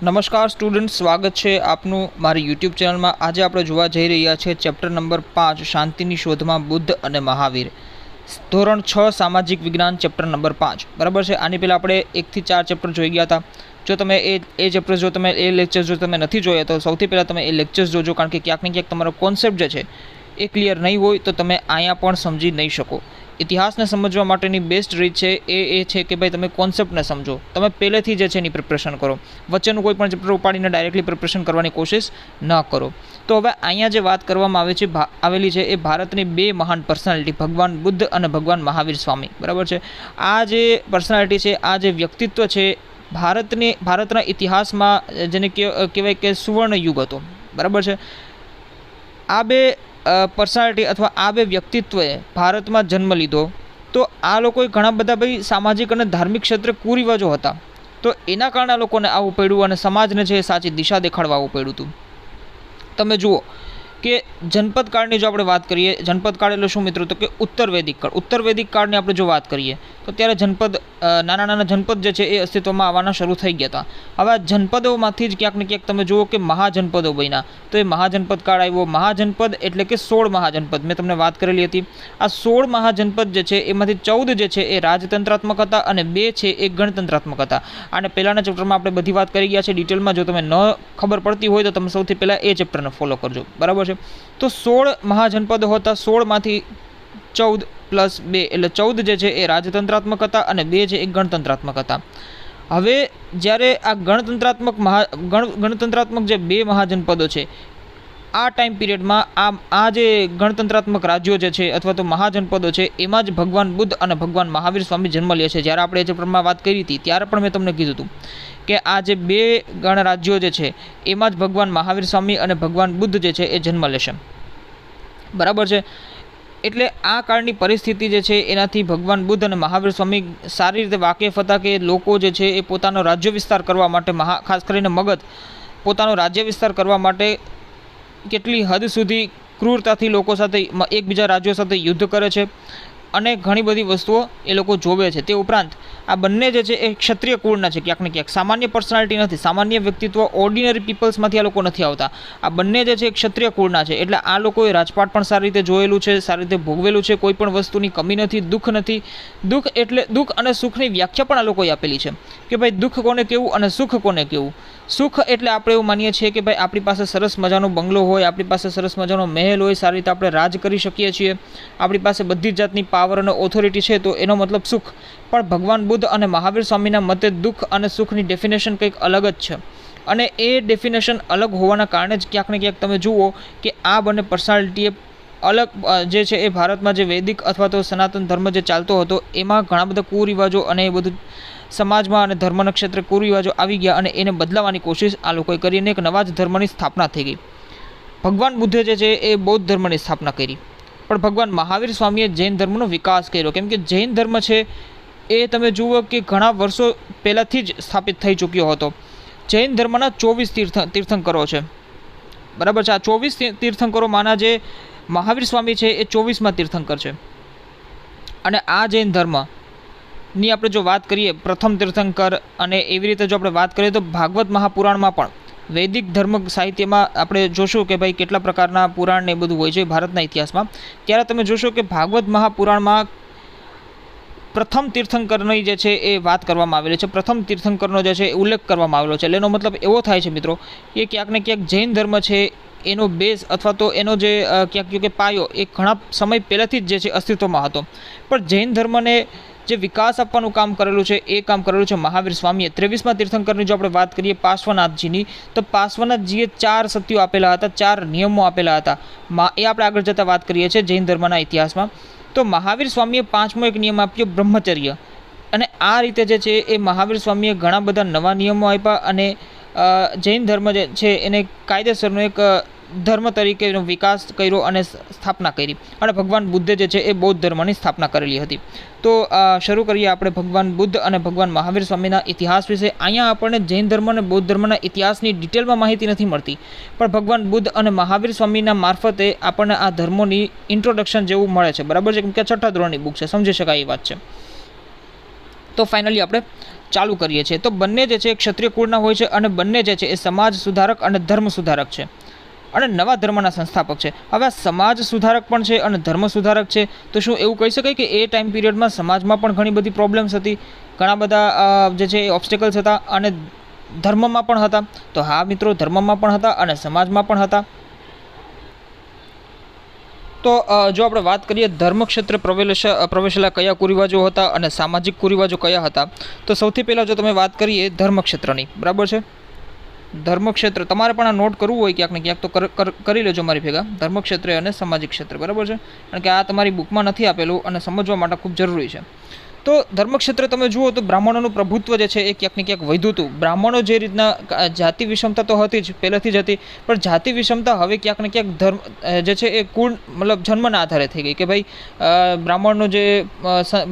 નમસ્કાર સ્ટુડન્ટ, સ્વાગત છે આપનું મારી યુટ્યુબ ચેનલમાં। આજે આપણે જોવા જઈ રહ્યા છીએ ચેપ્ટર નંબર 5 શાંતિની શોધમાં બુદ્ધ અને મહાવીર, ધોરણ 6 સામાજિક વિજ્ઞાન, ચેપ્ટર નંબર 5 બરાબર છે। આની પહેલાં આપણે 1 થી 4 ચેપ્ટર જોઈ ગયા હતા। જો તમે એ ચેપ્ટર જો તમે એ લેક્ચર્સ જો તમે નથી જોયા તો સૌથી પહેલાં તમે એ લેક્ચર્સ જોજો, કારણ કે ક્યાંક ને ક્યાંક તમારો કોન્સેપ્ટ જે છે એ ક્લિયર નહીં હોય તો તમે અહીંયા પણ સમજી નહીં શકો। ઇતિહાસને સમજવા માટેની બેસ્ટ રીત છે એ છે કે ભાઈ તમે કોન્સેપ્ટને સમજો, તમે પહેલેથી જે છે એની પ્રિપરેશન કરો, વચ્ચેનું કોઈ પણ ચેપ્ટર ઉપાડીને ડાયરેક્ટલી પ્રિપરેશન કરવાની કોશિશ ન કરો। તો હવે અહીંયા જે વાત કરવામાં આવેલી છે એ ભારતની બે મહાન પર્સનાલિટી, ભગવાન બુદ્ધ અને ભગવાન મહાવીર સ્વામી, બરાબર છે। આ જે પર્સનાલિટી છે, આ જે વ્યક્તિત્વ છે, ભારતના ઇતિહાસમાં જેને કહેવાય કે સુવર્ણ યુગ હતો, બરાબર છે। આ બે પર્સનાલિટી અથવા આ બે વ્યક્તિત્વએ ભારતમાં જન્મ લીધો તો આ લોકોએ ઘણા બધા ભાઈ સામાજિક અને ધાર્મિક ક્ષેત્રે કુરિવાજો હતા, તો એના કારણે આ લોકોને આવવું પડ્યું અને સમાજને છે એ સાચી દિશા દેખાડવા આવવું પડ્યું હતું। તમે જુઓ કે જનપદ કાળની જો આપણે વાત કરીએ, જનપદ કાળ એટલે શું મિત્રો? તો કે ઉત્તર વૈદિક કાળ। ઉત્તર વૈદિક કાળની આપણે જો વાત કરીએ તો ત્યારે નાના નાના જનપદ જે છે એ અસ્તિત્વમાં આવવાના શરૂ થઈ ગયા હતા। હવે આ જનપદોમાંથી જ ક્યાંક ને ક્યાંક તમે જુઓ કે મહાજનપદો બન્યા, તો એ મહાજનપદ કાળ આવ્યો। મહાજનપદ એટલે કે 16 મહાજનપદ મેં તમને વાત કરેલી હતી। આ 16 મહાજનપદ જે છે એમાંથી 14 જે છે એ રાજતંત્રાત્મક હતા અને 2 છે એ ગણતંત્રાત્મક હતા। અને પહેલાંના ચેપ્ટરમાં આપણે બધી વાત કરી ગયા છે ડિટેલમાં, જો તમે ન ખબર પડતી હોય તો તમે સૌથી પહેલાં એ ચેપ્ટરને ફોલો કરજો, બરાબર છે। તો 16 મહાજનપદો હતા, 16 માંથી 14 + 2 એટલે 14 જે છે એ રાજતંત્રાત્મક હતા અને 2 છે એ ગણતંત્રાત્મક હતા। હવે જ્યારે આ ગણતંત્રાત્મક જે 2 મહાજનપદો છે, આ ટાઈમ પીરિયડમાં આ જે ગણતંત્રાત્મક રાજ્યો જે છે અથવા તો મહાજનપદો છે, એમાં જ ભગવાન બુદ્ધ અને ભગવાન મહાવીર સ્વામી જન્મ લે છે। જ્યારે આપણે એ ચેપ્ટરમાં વાત કરી હતી ત્યારે પણ મેં તમને કીધું હતું કે આ જે 2 ગણરાજ્યો જે છે એમાં જ ભગવાન મહાવીર સ્વામી અને ભગવાન બુદ્ધ જે છે એ જન્મ લેશે, બરાબર છે। એટલે આ કાળની પરિસ્થિતિ જે છે એનાથી ભગવાન બુદ્ધ અને મહાવીર સ્વામી સારી રીતે વાકેફ હતા કે લોકો જે છે એ પોતાનો રાજ્ય વિસ્તાર કરવા માટે, ખાસ કરીને મગધ પોતાનો રાજ્ય વિસ્તાર કરવા માટે કેટલી હદ સુધી ક્રૂરતાથી લોકો સાથે, એકબીજા રાજ્યો સાથે યુદ્ધ કરે છે અને ઘણી બધી વસ્તુઓ એ લોકો જોવે છે। તે ઉપરાંત આ બંને જે છે એ ક્ષત્રિય કુળના છે, ક્યાંક ને ક્યાંક સામાન્ય પર્સનાલિટી નથી, સામાન્ય વ્યક્તિત્વ, ઓર્ડિનરી પીપલ્સમાંથી આ લોકો નથી આવતા। આ બંને જે છે ક્ષત્રિય કુળના છે, એટલે આ લોકોએ રાજપાટ પણ સારી રીતે જોયેલું છે, સારી રીતે ભોગવેલું છે, કોઈ પણ વસ્તુની કમી નથી, દુઃખ નથી। દુઃખ એટલે દુઃખ અને સુખની વ્યાખ્યા પણ આ લોકોએ આપેલી છે કે ભાઈ દુઃખ કોને કહેવું અને સુખ કોને કહેવું। સુખ એટલે આપણે એવું માનીએ છીએ કે ભાઈ આપણી પાસે સરસ મજાનો બંગલો હોય, આપણી પાસે સરસ મજાનો મહેલ હોય, સારી રીતે આપણે રાજ કરી શકીએ છીએ, આપણી પાસે બધી જ જાતની પાવર અને ઓથોરિટી છે, તો એનો મતલબ સુખ। પણ ભગવાન બુદ્ધ અને મહાવીર સ્વામીના મતે દુઃખ અને સુખની ડેફિનેશન કંઈક અલગ જ છે, અને એ ડેફિનેશન અલગ હોવાના કારણે જ ક્યાંક ને ક્યાંક તમે જુઓ કે આ બંને પર્સનાલિટીએ અલગ જે છે એ ભારતમાં જે વૈદિક અથવા તો સનાતન ધર્મ જે ચાલતો હતો એમાં ઘણા બધા કુરિવાજો અને એ બધું સમાજમાં અને ધર્મના ક્ષેત્રે કુરિવાજો આવી ગયા અને એને બદલાવાની કોશિશ આ લોકોએ કરી અને એક નવા જ ધર્મની સ્થાપના થઈ ગઈ। ભગવાન બુદ્ધે જે છે એ બૌદ્ધ ધર્મની સ્થાપના કરી, પણ ભગવાન મહાવીર સ્વામીએ જૈન ધર્મનો વિકાસ કર્યો, કેમ કે જૈન ધર્મ છે એ તમે જુઓ કે ઘણા વર્ષો પહેલાંથી જ સ્થાપિત થઈ ચૂક્યો હતો। જૈન ધર્મના 24 તીર્થંકરો છે, બરાબર છે। આ 24 તીર્થંકરોમાંના જે મહાવીર સ્વામી છે એ 24મા તીર્થંકર છે। અને આ જૈન ધર્મની આપણે જો વાત કરીએ, પ્રથમ તીર્થંકર, અને એવી રીતે જો આપણે વાત કરીએ તો ભાગવત મહાપુરાણમાં પણ વૈદિક ધર્મ સાહિત્યમાં આપણે જોશું કે ભાઈ કેટલા પ્રકારના પુરાણ ને એ બધું હોય છે ભારતના ઇતિહાસમાં, ત્યારે તમે જોશો કે ભાગવત મહાપુરાણમાં પ્રથમ તીર્થંકરની જે છે એ વાત કરવામાં આવેલી છે, પ્રથમ તીર્થંકરનો જે છે એ ઉલ્લેખ કરવામાં આવેલો છે। એટલે એનો મતલબ એવો થાય છે મિત્રો કે ક્યાંક ને ક્યાંક જૈન ધર્મ છે એનો બેઝ અથવા તો એનો જે ક્યાંક કે પાયો એ ઘણા સમય પહેલાંથી જ જે છે અસ્તિત્વમાં હતો, પણ જૈન ધર્મને જે વિકાસ આપવાનું કામ કરેલું છે એ કામ કરેલું છે મહાવીર સ્વામીએ। 23મા તીર્થંકરની જો આપણે વાત કરીએ પાર્શ્વનાથજીની, તો પાર્શ્વનાથજીએ 4 સત્યો આપેલા હતા, 4 નિયમો આપેલા હતા, એ આપણે આગળ જતાં વાત કરીએ છીએ જૈન ધર્મના ઇતિહાસમાં। તો મહાવીર સ્વામીએ 5મો એક નિયમ આપ્યો, બ્રહ્મચર્ય, અને આ રીતે જે છે એ મહાવીર સ્વામીએ ઘણા બધા નવા નિયમો આપ્યા અને જૈન ધર્મ જે છે એને કાયદેસરનો એક ધર્મ તરીકેનો વિકાસ કર્યો અને સ્થાપના કરી, અને ભગવાન બુદ્ધે જે છે એ બૌદ્ધ ધર્મની સ્થાપના કરેલી હતી। તો શરૂ કરીએ આપણે ભગવાન બુદ્ધ અને ભગવાન મહાવીર સ્વામીના ઇતિહાસ વિશે। અહીંયા આપણને જૈન ધર્મ અને બૌદ્ધ ધર્મના ઇતિહાસની ડિટેલમાં માહિતી નથી મળતી, પણ ભગવાન બુદ્ધ અને મહાવીર સ્વામીના મારફતે આપણને આ ધર્મોની ઇન્ટ્રોડક્શન જેવું મળે છે, બરાબર છે, કેમ કે 6ઠ્ઠા ધોરણની બુક છે, સમજી શકાય એ વાત છે। તો ફાઇનલી આપણે ચાલુ કરીએ છીએ તો બંને જે છે એ ક્ષત્રિય કુળના હોય છે અને બંને જે છે એ સમાજ સુધારક અને ધર્મ સુધારક છે અને નવા ધર્મના સંસ્થાપક છે. હવે આ સમાજ સુધારક પણ છે અને ધર્મ સુધારક છે, તો શું એવું કહી શકાય કે એ ટાઈમ પીરિયડમાં સમાજમાં પણ ઘણી બધી પ્રોબ્લેમ્સ હતી, ઘણા બધા જે છે એ ઓબ્સ્ટેકલ્સ હતા અને ધર્મમાં પણ હતા? તો હા મિત્રો, ધર્મમાં પણ હતા અને સમાજમાં પણ હતા. તો જો આપણે વાત કરીએ ધર્મક્ષેત્ર પ્રવેશેલા કયા કુરિવાજો હતા અને સામાજિક કુરિવાજો કયા હતા, તો સૌથી પહેલાં જો તમે વાત કરીએ ધર્મક્ષેત્રની, બરાબર છે. ધર્મક્ષેત્ર તમારે પણ આ નોટ કરવું હોય ક્યાંક ને ક્યાંક તો કરી લેજો મારી ભેગા, ધર્મક્ષેત્ર અને સામાજિક ક્ષેત્ર, બરાબર છે. કારણ કે આ તમારી બુકમાં નથી આપેલું અને સમજવા માટે ખૂબ જરૂરી છે. તો ધર્મક્ષેત્ર તમે જુઓ તો બ્રાહ્મણોનું પ્રભુત્વ જે છે એ ક્યાંક ને ક્યાંક વધ્યું હતું. બ્રાહ્મણો જે રીતના જાતિ વિષમતા તો હતી જ, પહેલેથી જ હતી, પણ જાતિ વિષમતા હવે ક્યાંક ને ક્યાંક ધર્મ જે છે એ કુળ મતલબ જન્મના આધારે થઈ ગઈ કે ભાઈ બ્રાહ્મણનું જે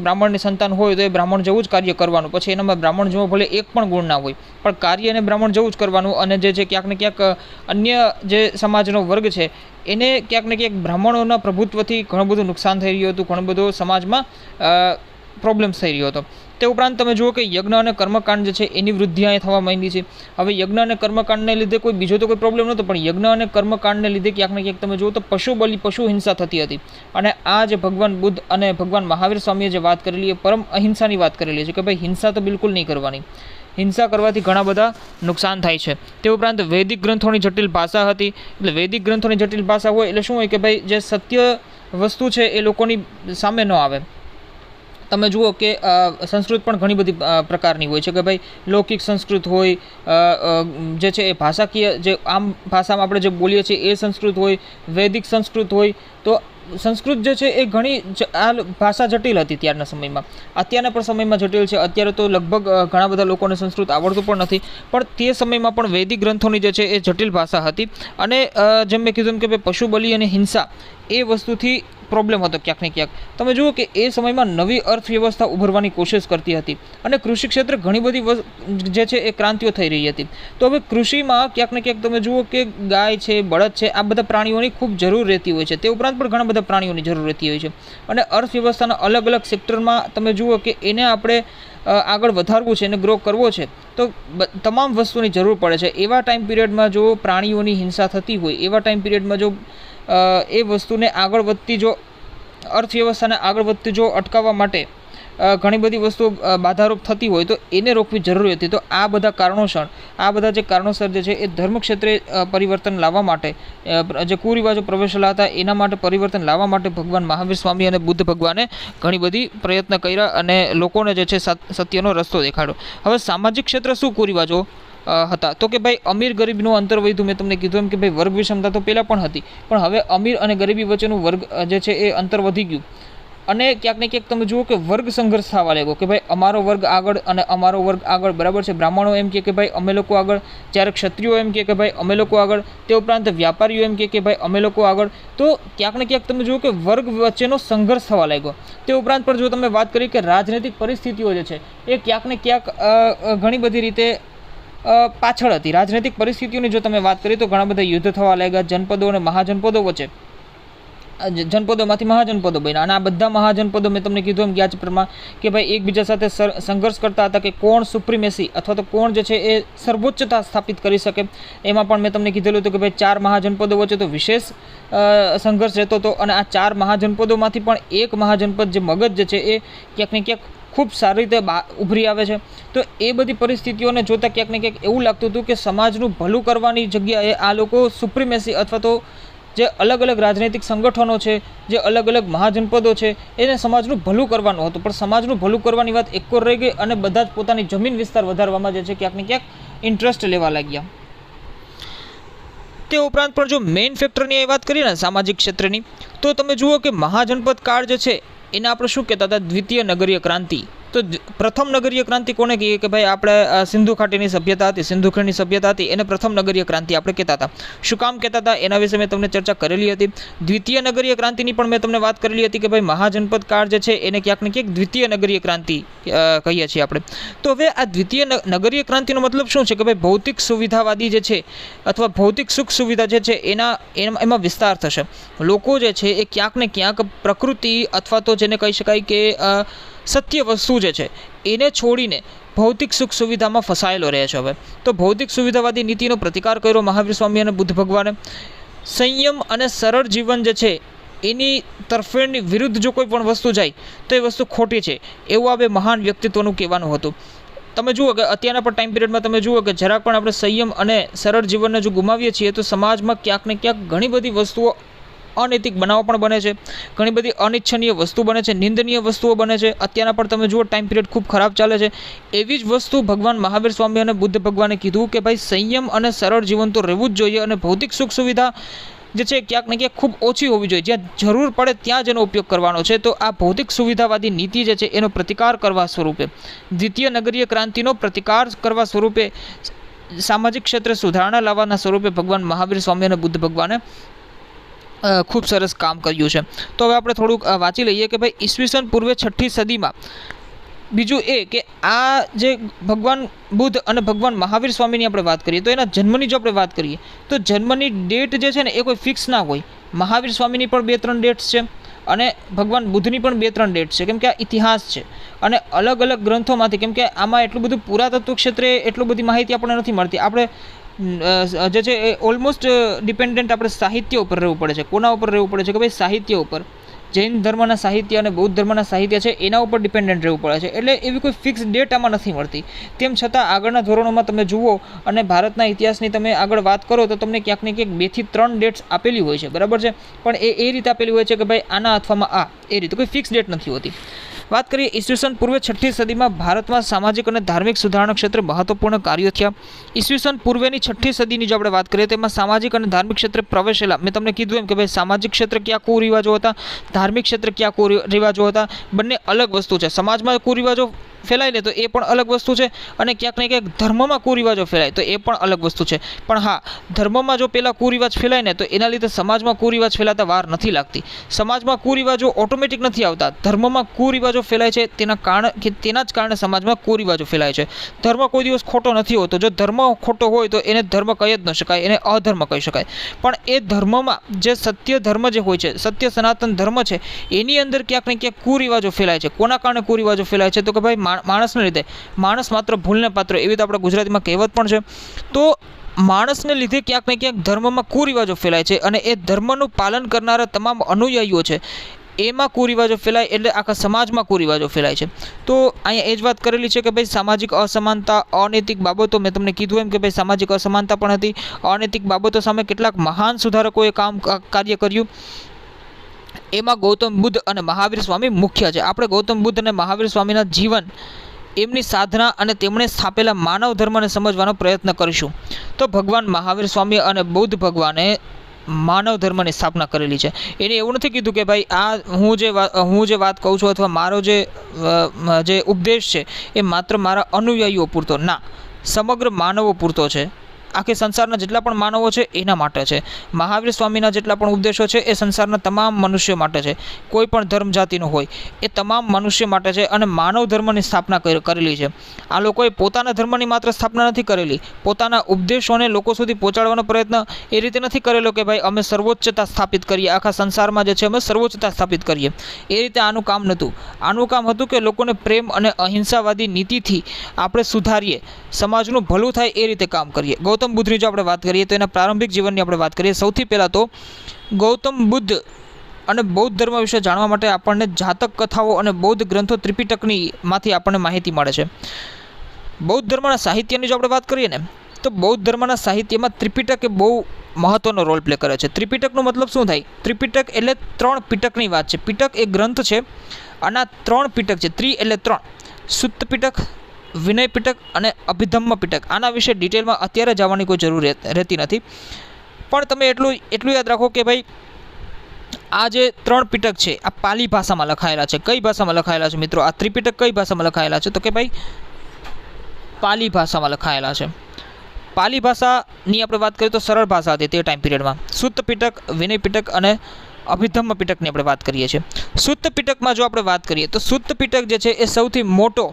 બ્રાહ્મણની સંતાન હોય તો એ બ્રાહ્મણ જેવું જ કાર્ય કરવાનું, પછી એનામાં બ્રાહ્મણ જેવો ભલે એક પણ ગુણ ના હોય પણ કાર્ય એને બ્રાહ્મણ જેવું જ કરવાનું. અને જે છે ક્યાંક ને ક્યાંક અન્ય જે સમાજનો વર્ગ છે એને ક્યાંક ને ક્યાંક બ્રાહ્મણોના પ્રભુત્વથી ઘણું બધું નુકસાન થઈ રહ્યું હતું, ઘણું બધું સમાજમાં પ્રોબ્લેમ્સ થઈ રહ્યો હતો. તે ઉપરાંત તમે જુઓ કે યજ્ઞ અને કર્મકાંડ જે છે એની વૃદ્ધિ અહીંયા થવા માંડી છે. હવે યજ્ઞ અને કર્મકાંડને લીધે કોઈ બીજો તો કોઈ પ્રોબ્લેમ નહોતો, પણ યજ્ઞ અને કર્મકાંડને લીધે ક્યાંક ને ક્યાંક તમે જુઓ તો પશુ હિંસા થતી હતી. અને આ જે ભગવાન બુદ્ધ અને ભગવાન મહાવીર સ્વામીએ જે વાત કરેલી એ પરમ અહિંસાની વાત કરેલી છે કે ભાઈ હિંસા તો બિલકુલ નહીં કરવાની, હિંસા કરવાથી ઘણા બધા નુકસાન થાય છે. તે ઉપરાંત વૈદિક ગ્રંથોની જટિલ ભાષા હતી. એટલે વૈદિક ગ્રંથોની જટિલ ભાષા હોય એટલે શું હોય કે ભાઈ જે સત્ય વસ્તુ છે એ લોકોની સામે ન આવે. તમે જુઓ કે સંસ્કૃત પણ ઘણી બધી પ્રકારની હોય છે કે ભાઈ લૌકિક સંસ્કૃત હોય, જે છે એ ભાષાકીય જે આમ ભાષામાં આપણે જે બોલીએ છીએ એ સંસ્કૃત હોય, વૈદિક સંસ્કૃત હોય. તો સંસ્કૃત જે છે એ ઘણી આ ભાષા જટિલ હતી ત્યારના સમયમાં, અત્યારના પણ સમયમાં જટિલ છે. અત્યારે તો લગભગ ઘણા બધા લોકોને સંસ્કૃત આવડતું પણ નથી, પણ તે સમયમાં પણ વૈદિક ગ્રંથોની જે છે એ જટિલ ભાષા હતી. અને જેમ મેં કીધું કે ભાઈ પશુ બલિ અને હિંસા એ વસ્તુથી પ્રોબ્લેમ હતો ક્યાંક ને ક્યાંક. તમે જુઓ કે એ સમયમાં નવી અર્થવ્યવસ્થા ઉભરવાની કોશિશ કરતી હતી અને કૃષિ ક્ષેત્રે ઘણી બધી જે છે એ ક્રાંતિઓ થઈ રહી હતી. તો હવે કૃષિમાં ક્યાંક ને ક્યાંક તમે જુઓ કે ગાય છે, બળદ છે, આ બધા પ્રાણીઓની ખૂબ જરૂર રહેતી હોય છે. તે ઉપરાંત પણ ઘણા બધા પ્રાણીઓની જરૂર રહેતી હોય છે. અને અર્થવ્યવસ્થાના અલગ અલગ સેક્ટરમાં તમે જુઓ કે એને આપણે આગળ વધારવું છે, એને ગ્રો કરવો છે, તો તમામ વસ્તુની જરૂર પડે છે. એવા ટાઈમ પિરિયડમાં જો પ્રાણીઓની હિંસા થતી હોય, એવા ટાઈમ પિરિયડમાં જો એ વસ્તુને આગળ વધતી જો અર્થવ્યવસ્થાને આગળ વધતી જો અટકાવવા માટે ઘણી બધી વસ્તુઓ બાધારૂપ થતી હોય તો એને રોકવી જરૂરી હતી. તો આ બધા કારણોસર જે છે એ ધર્મક્ષેત્રે પરિવર્તન લાવવા માટે, જે કુરિવાજો પ્રવેશેલા હતા એના માટે પરિવર્તન લાવવા માટે ભગવાન મહાવીર સ્વામી અને બુદ્ધ ભગવાને ઘણી બધી પ્રયત્ન કર્યા અને લોકોને જે છે સત્યનો રસ્તો દેખાડ્યો. હવે સામાજિક ક્ષેત્ર શું કુરિવાજો હતા તો કે ભાઈ અમીર ગરીબનું અંતર વધ્યું. મેં તમને કીધું એમ કે ભાઈ વર્ગ વિષમતા તો પહેલાં પણ હતી, પણ હવે અમીર અને ગરીબી વચ્ચેનું વર્ગ જે છે એ અંતર વધી ગયું. અને ક્યાંક ને ક્યાંક તમે જુઓ કે વર્ગ સંઘર્ષ થવા લાગ્યો કે ભાઈ અમારો વર્ગ આગળ અને અમારો વર્ગ આગળ, બરાબર છે. બ્રાહ્મણો એમ કે ભાઈ અમે લોકો આગળ, જ્યારે ક્ષત્રિયો એમ કે ભાઈ અમે લોકો આગળ, તે ઉપરાંત વ્યાપારીઓ એમ કે ભાઈ અમે લોકો આગળ. તો ક્યાંક ને ક્યાંક તમે જુઓ કે વર્ગ વચ્ચેનો સંઘર્ષ થવા લાગ્યો. તે ઉપરાંત પણ જો તમે વાત કરી કે રાજનૈતિક પરિસ્થિતિઓ જે છે એ ક્યાંક ને ક્યાંક ઘણી બધી રીતે પાછળ હતી. રાજનૈતિક પરિસ્થિતિઓની જો તમે વાત કરીએ તો ઘણા બધા યુદ્ધ થવા લાગ્યા જનપદો અને મહાજનપદો વચ્ચે. જનપદોમાંથી મહાજનપદો બન્યા અને આ બધા મહાજનપદો મેં તમને કીધું એમ ગયા પ્રમાણે કે ભાઈ એકબીજા સાથે સંઘર્ષ કરતા હતા કે કોણ સુપ્રીમેસી અથવા તો કોણ જે છે એ સર્વોચ્ચતા સ્થાપિત કરી શકે. એમાં પણ મેં તમને કીધેલું હતું કે ભાઈ 4 મહાજનપદો વચ્ચે તો વિશેષ સંઘર્ષ રહેતો હતો. અને આ 4 મહાજનપદોમાંથી પણ એક મહાજનપદ જે મગધ જે છે એ ક્યાંક ને ક્યાંક ખૂબ સારી રીતે ઉભરી આવે છે. તો એ બધી પરિસ્થિતિઓને જોતાં ક્યાંક ને ક્યાંક એવું લાગતું હતું કે સમાજનું ભલું કરવાની જગ્યાએ આ લોકો સુપ્રીમેસી અથવા તો જે અલગ અલગ રાજનૈતિક સંગઠનો છે, જે અલગ અલગ મહાજનપદો છે, એને સમાજનું ભલું કરવાનું હતું. પણ સમાજનું ભલું કરવાની વાત એક રહી ગઈ અને બધા જ પોતાની જમીન વિસ્તાર વધારવામાં જે છે ક્યાંક ને ક્યાંક ઇન્ટરેસ્ટ લેવા લાગ્યા. તે ઉપરાંત પણ જો મેઇન ફેક્ટરની વાત કરીએ ને સામાજિક ક્ષેત્રની, તો તમે જુઓ કે મહાજનપદ કાળ જે છે એને આપણે શું કહેતા હતા? દ્વિતીય નગરીય ક્રાંતિ. તો પ્રથમ નગરીય ક્રાંતિ કોને કહીએ કે ભાઈ આપણે સિંધુ ખાટીની સભ્યતા હતી, સિંધુ ખીણની સભ્યતા હતી, એને પ્રથમ નગરીય ક્રાંતિ આપણે કહેતા હતા. શું કામ કહેતા હતા એના વિશે મેં તમને ચર્ચા કરેલી હતી. દ્વિતીય નગરીય ક્રાંતિની પણ મેં તમને વાત કરેલી હતી કે ભાઈ મહાજનપદ કાળ જે છે એને ક્યાંક ને ક્યાંક દ્વિતીય નગરીય ક્રાંતિ કહીએ છીએ આપણે. તો હવે આ દ્વિતીય નગરીય ક્રાંતિનો મતલબ શું છે કે ભાઈ ભૌતિક સુવિધાવાદી જે છે અથવા ભૌતિક સુખ સુવિધા જે છે એમાં વિસ્તાર થશે. લોકો જે છે એ ક્યાંક ને ક્યાંક પ્રકૃતિ અથવા તો જેને કહી શકાય કે સત્ય વસ્તુ જે છે એને છોડીને ભૌતિક સુખ સુવિધામાં ફસાયેલો રહે છે. હવે તો ભૌતિક સુવિધાવાદી નીતિનો પ્રતિકાર કર્યો મહાવીર સ્વામી અને બુદ્ધ ભગવાને. સંયમ અને સરળ જીવન જે છે એની તરફેણની વિરુદ્ધ જો કોઈ પણ વસ્તુ જાય તો એ વસ્તુ ખોટી છે, એવું આ બે મહાન વ્યક્તિત્વનું કહેવાનું હતું. તમે જુઓ કે અત્યારના પણ ટાઈમ પિરિયડમાં તમે જુઓ કે જરાક પણ આપણે સંયમ અને સરળ જીવનને જો ગુમાવીએ છીએ તો સમાજમાં ક્યાંક ને ક્યાંક ઘણી બધી વસ્તુઓ અનૈતિક બનાવો પણ બને છે, ઘણી બધી અનિચ્છનીય વસ્તુ બને છે, નિંદનીય વસ્તુઓ બને છે. અત્યારના પણ તમે જુઓ ટાઈમ પિરિયડ ખૂબ ખરાબ ચાલે છે. એવી જ વસ્તુ ભગવાન મહાવીર સ્વામી અને બુદ્ધ ભગવાને કીધું કે ભાઈ સંયમ અને સરળ જીવન તો રહેવું જ જોઈએ અને ભૌતિક સુખ સુવિધા જે છે ક્યાંક ને ક્યાંક ખૂબ ઓછી હોવી જોઈએ, જ્યાં જરૂર પડે ત્યાં જ એનો ઉપયોગ કરવાનો છે. તો આ ભૌતિક સુવિધાવાદી નીતિ જે છે એનો પ્રતિકાર કરવા સ્વરૂપે, દ્વિતીય નગરીય ક્રાંતિનો પ્રતિકાર કરવા સ્વરૂપે, સામાજિક ક્ષેત્રે સુધારણા લાવવાના સ્વરૂપે ભગવાન મહાવીર સ્વામી અને બુદ્ધ ભગવાને ખૂબ સરસ કામ કર્યું છે. તો હવે આપણે થોડુંક વાંચી લઈએ કે ભાઈ ઈસવીસન પૂર્વે 6ઠી સદીમાં બીજું એ કે આ જે ભગવાન બુદ્ધ અને ભગવાન મહાવીર સ્વામીની આપણે વાત કરીએ તો એના જન્મની જો આપણે વાત કરીએ તો જન્મની ડેટ જે છે ને એ કોઈ ફિક્સ ના હોય. મહાવીર સ્વામીની પણ 2-3 ડેટ્સ છે અને ભગવાન બુદ્ધની પણ 2-3 ડેટ્સ છે, કેમ કે આ ઇતિહાસ છે અને અલગ અલગ ગ્રંથોમાંથી, કેમ કે આમાં એટલું બધું પુરાતત્વ ક્ષેત્રે એટલું બધી માહિતી આપણને નથી મળતી. આપણે જે છે એ ઓલમોસ્ટ ડિપેન્ડન્ટ આપણે સાહિત્ય ઉપર રહેવું પડે છે. કોના ઉપર રહેવું પડે છે કે ભાઈ સાહિત્ય ઉપર. જૈન ધર્મના સાહિત્ય અને બૌદ્ધ ધર્મના સાહિત્ય છે એના ઉપર ડિપેન્ડન્ટ રહેવું પડે છે. એટલે એવી કોઈ ફિક્સ ડેટ આમાં નથી મળતી. તેમ છતાં આગળના ધોરણોમાં તમે જુઓ અને ભારતના ઇતિહાસની તમે આગળ વાત કરો તો તમને ક્યાંક ને ક્યાંક 2 થી 3 ડેટ્સ આપેલી હોય છે, બરાબર છે. પણ એ રીતે આપેલી હોય છે કે ભાઈ આના અથવામાં આ, એ રીતે કોઈ ફિક્સ ડેટ નથી હોતી. વાત કરીએ ઈસવીસન પૂર્વે 6ઠી સદીમાં ભારતમાં સામાજિક અને ધાર્મિક સુધારણા ક્ષેત્રે મહત્વપૂર્ણ કાર્યો થયા. ઈસવીસન પૂર્વેની 6ઠી સદીની જો આપણે વાત કરીએ તો એમાં સામાજિક અને ધાર્મિક ક્ષેત્રે પ્રવેશેલા, મેં તમને કીધું એમ કે ભાઈ સામાજિક ક્ષેત્રે કયા કુરિવાજો હતા, ધાર્મિક ક્ષેત્રે કયા કુરિવાજો હતા, બંને અલગ વસ્તુ છે. સમાજમાં કુરિવાજો ફેલાય ને તો એ પણ અલગ વસ્તુ છે અને ક્યાંક ને ક્યાંક ધર્મમાં કુરિવાજો ફેલાય તો એ પણ અલગ વસ્તુ છે. પણ હા, ધર્મમાં જો પેલા કુરિવાજ ફેલાય ને તો એના લીધે સમાજમાં કુરિવાજ ફેલાતા વાર નથી લાગતી. સમાજમાં કુરિવાજો ઓટોમેટિક નથી આવતા, ધર્મમાં કુરિવાજો ફેલાય છે તેના જ કારણે સમાજમાં કુરિવાજો ફેલાય છે. ધર્મ કોઈ દિવસ ખોટો નથી હોતો. જો ધર્મ ખોટો હોય તો એને ધર્મ કહી જ ન શકાય, એને અધર્મ કહી શકાય. પણ એ ધર્મમાં જે સત્ય ધર્મ જે હોય છે, સત્ય સનાતન ધર્મ છે, એની અંદર ક્યાંક ને ક્યાંક કુરિવાજો ફેલાય છે. કોના કારણે કુરિવાજો ફેલાય છે તો કે ભાઈ માણસને લીધે. માણસ માત્ર ભૂલને પાત્ર, એવી તો આપણે ગુજરાતીમાં કહેવત પણ છે. તો માણસને લીધે ક્યાંક ને ક્યાંક ધર્મમાં કુરિવાજો ફેલાય છે અને એ ધર્મનું પાલન કરનારા તમામ અનુયાયીઓ છે એમાં કુરિવાજો ફેલાય એટલે આખા સમાજમાં કુરિવાજો ફેલાય છે. તો અહીંયા એ જ વાત કરેલી છે કે ભાઈ સામાજિક અસમાનતા, અનૈતિક બાબતો, મેં તમને કીધું એમ કે ભાઈ સામાજિક અસમાનતા પણ હતી. અનૈતિક બાબતો સામે કેટલાક મહાન સુધારકોએ કાર્ય કર્યું. એમાં ગૌતમ બુદ્ધ અને મહાવીર સ્વામી મુખ્ય છે. આપણે ગૌતમ બુદ્ધ અને મહાવીર સ્વામીના જીવન, એમની સાધના અને તેમણે સ્થાપેલા માનવ ધર્મને સમજવાનો પ્રયત્ન કરીશું. તો ભગવાન મહાવીર સ્વામી અને બૌદ્ધ ભગવાને માનવ ધર્મની સ્થાપના કરેલી છે. એને એવું નથી કીધું કે ભાઈ આ હું જે વાત કહું છું અથવા મારો જે ઉપદેશ છે એ માત્ર મારા અનુયાયીઓ પૂરતો ના, સમગ્ર માનવો પૂરતો છે. આખી સંસારના જેટલા પણ માનવો છે એના માટે છે. મહાવીર સ્વામીના જેટલા પણ ઉપદેશો છે એ સંસારના તમામ મનુષ્યો માટે છે. કોઈ પણ ધર્મ જાતિનો હોય એ તમામ મનુષ્ય માટે છે અને માનવ ધર્મની સ્થાપના કરેલી છે. આ લોકોએ પોતાના ધર્મની માત્ર સ્થાપના નથી કરેલી, પોતાના ઉપદેશોને લોકો સુધી પહોંચાડવાનો પ્રયત્ન એ રીતે નથી કરેલો કે ભાઈ અમે સર્વોચ્ચતા સ્થાપિત કરીએ, આખા સંસારમાં જે છે અમે સર્વોચ્ચતા સ્થાપિત કરીએ. એ રીતે આનું કામ નહોતું. આનું કામ હતું કે લોકોને પ્રેમ અને અહિંસાવાદી નીતિથી આપણે સુધારીએ, સમાજનું ભલું થાય એ રીતે કામ કરીએ. ગૌતમ બુદ્ધની જો આપણે વાત કરીએ તો એના પ્રારંભિક જીવનની આપણે વાત કરીએ. સૌથી પહેલાં તો ગૌતમ બુદ્ધ અને બૌદ્ધ ધર્મ વિશે જાણવા માટે આપણને જાતક કથાઓ અને બૌદ્ધ ગ્રંથો ત્રિપિટકમાંથી આપણને માહિતી મળે છે. બૌદ્ધ ધર્મના સાહિત્યની જો આપણે વાત કરીએ ને તો બૌદ્ધ ધર્મના સાહિત્યમાં ત્રિપિટક એ બહુ મહત્વનો રોલ પ્લે કરે છે. ત્રિપિટકનો મતલબ શું થાય? ત્રિપિટક એટલે 3 પિટકની વાત છે. પિટક એ ગ્રંથ છે અને આ 3 પિટક છે. ત્રિ એટલે 3, સુત્ત પિટક, વિનય પિટક અને અભિધમ્મ પિટક. આના વિશે ડિટેલમાં અત્યારે જવાની કોઈ જરૂર રહેતી નથી. પણ તમે એટલું યાદ રાખો કે ભાઈ આ જે 3 પિટક છે આ પાલી ભાષામાં લખાયેલા છે. કઈ ભાષામાં લખાયેલા છે મિત્રો? આ ત્રિપિટક કઈ ભાષામાં લખાયેલા છે તો કે ભાઈ પાલી ભાષામાં લખાયેલા છે. પાલી ભાષાની આપણે વાત કરીએ તો સરળ ભાષા હતી તે ટાઈમ પિરિયડમાં. સુત્ત પિટક, વિનય પિટક અને અભિધમ્મ પિટકની આપણે વાત કરીએ છીએ. સુત્ત પિટકમાં જો આપણે વાત કરીએ તો સુત્ત પિટક જે છે એ સૌથી મોટો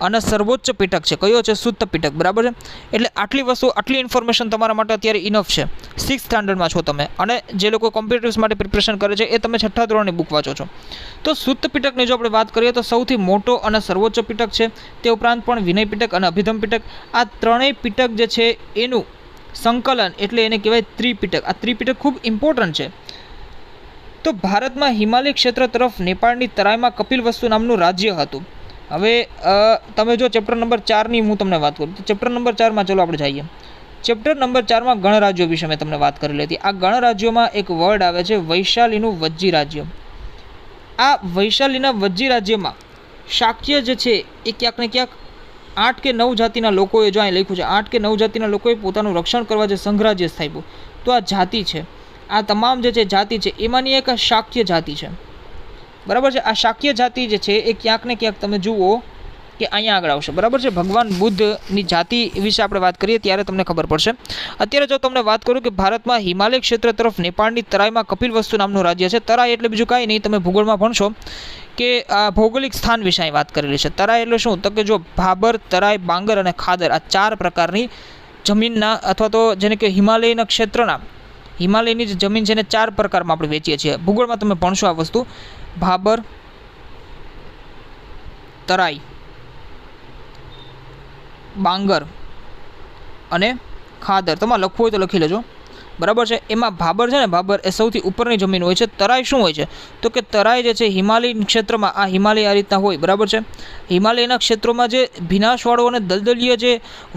અને સર્વોચ્ચ પીટક છે કયો છે? શુદ્ધ પીટક, બરાબર છે. એટલે આટલી વસ્તુ, આટલી ઇન્ફોર્મેશન તમારા માટે અત્યારે ઇનફ છે. 6th સ્ટાન્ડર્ડમાં છો તમે, અને જે લોકો કોમ્પિટિટિવ્સ માટે પ્રિપરેશન કરે છે એ તમે 6ઠ્ઠા ધોરણની બુક વાંચો છો. તો શુદ્ધ પીટકની જો આપણે વાત કરીએ તો સૌથી મોટો અને સર્વોચ્ચ પીટક છે. તે ઉપરાંત પણ વિનય પીટક અને અભિધમ પીટક, આ ત્રણેય પીટક જે છે એનું સંકલન એટલે એને કહેવાય ત્રિપીટક. આ ત્રિપીટક ખૂબ ઇમ્પોર્ટન્ટ છે. તો ભારતમાં હિમાલય ક્ષેત્ર તરફ નેપાળની તરાઈમાં કપિલવસ્તુ નામનું રાજ્ય હતું. હવે તમે જો ચેપ્ટર નંબર 4ની હું તમને વાત કરું તો ચેપ્ટર નંબર 4માં ચલો આપણે જઈએ. ચેપ્ટર નંબર 4માં ગણરાજ્યો વિશે મેં તમને વાત કરેલી હતી. આ ગણરાજ્યોમાં એક વર્ડ આવે છે વૈશાલીનું વજ્જી રાજ્ય. આ વૈશાલીના વજ્જી રાજ્યમાં શાક્ય જે છે એ ક્યાંક ને ક્યાંક 8 કે 9 જાતિના લોકોએ, જો અહીં લખ્યું છે 8 કે 9 જાતિના લોકોએ પોતાનું રક્ષણ કરવા જે સંઘરાજ્ય સ્થાપ્યું. તો આ જાતિ છે, આ તમામ જે છે જાતિ છે એમાંની એક શાક્ય જાતિ છે, બરાબર છે. આ શાક્ય જાતિ જે છે એ ક્યાંક ને ક્યાંક તમે જુઓ કે અહીંયા આગળ આવશે, બરાબર છે. ભગવાન બુદ્ધની જાતિ વિશે આપણે વાત કરીએ ત્યારે તમને ખબર પડશે. અત્યારે જો તમને વાત કરું કે ભારતમાં હિમાલય ક્ષેત્ર તરફ નેપાળની તરાઈમાં કપિલવસ્તુ નામનું રાજ્ય છે. તરાઈ એટલે બીજું કાંઈ નહીં, તમે ભૂગોળમાં ભણશો કે આ ભૌગોલિક સ્થાન વિશે અહીં વાત કરેલી છે. તરાઈ એટલે શું? તો કે જો ભાબર, તરાઈ, બાંગર અને ખાદર, આ 4 પ્રકારની જમીનના, અથવા તો જેને કે હિમાલયના ક્ષેત્રના, હિમાલયની જે જમીન છે એને 4 પ્રકારમાં આપણે વેચીએ છીએ. ભૂગોળમાં તમે ભણશો આ વસ્તુ. ભાબર, તરાઈ, બાંગર અને ખાદર. તમારે લખવું હોય તો લખી લેજો, બરાબર છે. એમાં ભાબર છે ને, ભાબર એ સૌથી ઉપરની જમીન હોય છે. તરાઈ શું હોય છે? તો કે તરાઈ જે છે હિમાલય ક્ષેત્રમાં, આ હિમાલય આ રીતના હોય, બરાબર છે. હિમાલયના ક્ષેત્રોમાં જે ભીનાશવાળો અને દલદલીય જે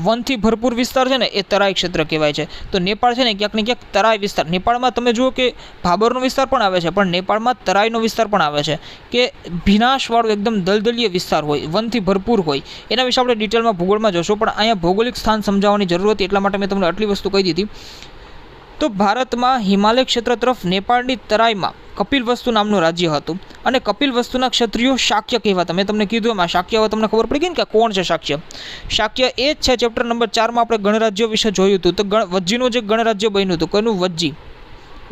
વનથી ભરપૂર વિસ્તાર છે ને એ તરાઈ ક્ષેત્ર કહેવાય છે. તો નેપાળ છે ને ક્યાંક ને ક્યાંક તરાઈ વિસ્તાર. નેપાળમાં તમે જુઓ કે ભાબરનો વિસ્તાર પણ આવે છે, પણ નેપાળમાં તરાઈનો વિસ્તાર પણ આવે છે કે ભીનાશવાળો એકદમ દલદલીય વિસ્તાર હોય, વનથી ભરપૂર હોય. એના વિશે આપણે ડિટેલમાં ભૂગોળમાં જોશું, પણ અહીંયા ભૌગોલિક સ્થાન સમજાવવાની જરૂર હતી એટલા માટે મેં તમને આટલી વસ્તુ કહી દીધી. તો ભારતમાં હિમાલય ક્ષેત્ર તરફ નેપાળની તરાઈમાં કપિલવસ્તુ નામનું રાજ્ય હતું, અને કપિલવસ્તુના ક્ષત્રિયો શાક્ય કહેવાતા. મેં તમને કીધું એમાં શાક્ય, હવે તમને ખબર પડી ગઈ ને કે કોણ છે શાક્ય. શાક્ય એ જ છે ચેપ્ટર નંબર 4માં આપણે ગણરાજ્યો વિશે જોયું હતું. તો વજ્જીનું જે ગણરાજ્ય બન્યું હતું, કોઈનું? વજ્જી.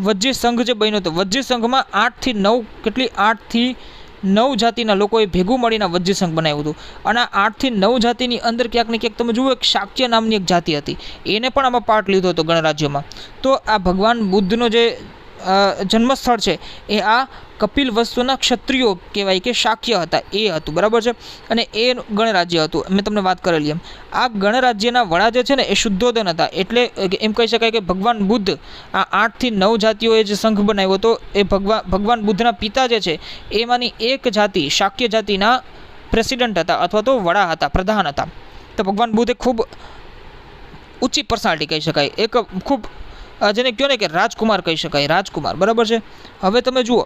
વજ્જી સંઘ જે બન્યો હતો, વજ્જી સંઘમાં 8 થી 9 કેટલી 8 થી 9 જાતિના લોકોએ ભેગું મળીને વજ્જી સંઘ બનાવ્યું હતું. અને આ 8 થી 9 જાતિની અંદર ક્યાંક ને ક્યાંક તમે જુઓ એક શાક્ય નામની એક જાતિ હતી, એને પણ આમાં પાર્ટ લીધો હતો ગણરાજ્યોમાં. તો આ ભગવાન બુદ્ધનો જે જન્મસ્થળ છે એ આ કપિલવસ્તુના ક્ષત્રિયો કહેવાય કે શાક્ય હતા એ હતું, બરાબર છે. અને એ ગણરાજ્ય હતું, મેં તમને વાત કરેલી એમ. આ ગણરાજ્યના વડા જે છે ને એ શુદ્ધોધન હતા. એટલે એમ કહી શકાય કે ભગવાન બુદ્ધ આ 8 થી 9 જાતિઓએ જે સંઘ બનાવ્યો હતો એ ભગવાન બુદ્ધના પિતા જે છે એમાંની એક જાતિ, શાક્ય જાતિના પ્રેસિડેન્ટ હતા, અથવા તો વડા હતા, પ્રધાન હતા. તો ભગવાન બુદ્ધ એક ખૂબ ઊંચી પર્સનાલિટી કહી શકાય, એક ખૂબ જેને કહો ને કે રાજકુમાર કહી શકાય, રાજકુમાર, બરાબર છે. હવે તમે જુઓ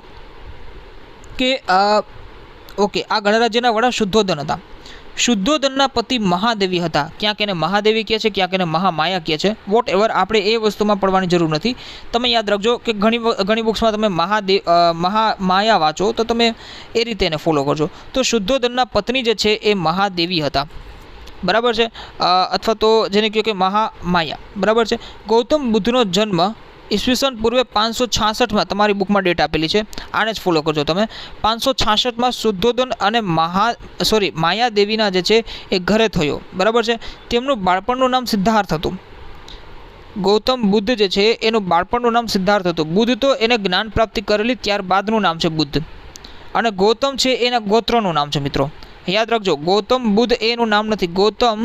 કે ઓકે, આ ગણરાજ્યના વડા શુદ્ધોધન હતા. શુદ્ધોધનના પતિ મહાદેવી હતા. ક્યાંક એને મહાદેવી કહે છે, ક્યાંક એને મહામાયા કહે છે, વોટ એવર, આપણે એ વસ્તુમાં પડવાની જરૂર નથી. તમે યાદ રાખજો કે ઘણી બુક્સમાં તમે મહામાયા વાંચો તો તમે એ રીતે એને ફોલો કરજો. તો શુદ્ધોધનના પત્ની જે છે એ મહાદેવી હતા, બરાબર છે, અથવા તો જેને કહ્યું કે મહામાયા, બરાબર છે. ગૌતમ બુદ્ધનો જન્મ ઈસવીસન પૂર્વે 566માં તમારી બુકમાં ડેટ આપેલી છે, આને જ ફોલો કરજો તમે. 566માં શુદ્ધોધન અને માયાદેવીના જે છે એ ઘરે થયો, બરાબર છે. તેમનું બાળપણનું નામ સિદ્ધાર્થ હતું. ગૌતમ બુદ્ધ જે છે એનું બાળપણનું નામ સિદ્ધાર્થ હતું. બુદ્ધ તો એને જ્ઞાન પ્રાપ્તિ કરેલી ત્યારબાદનું નામ છે બુદ્ધ, અને ગૌતમ છે એના ગોત્રનું નામ છે. મિત્રો યાદ રાખજો, ગૌતમ બુદ્ધ એનું નામ નથી, ગૌતમ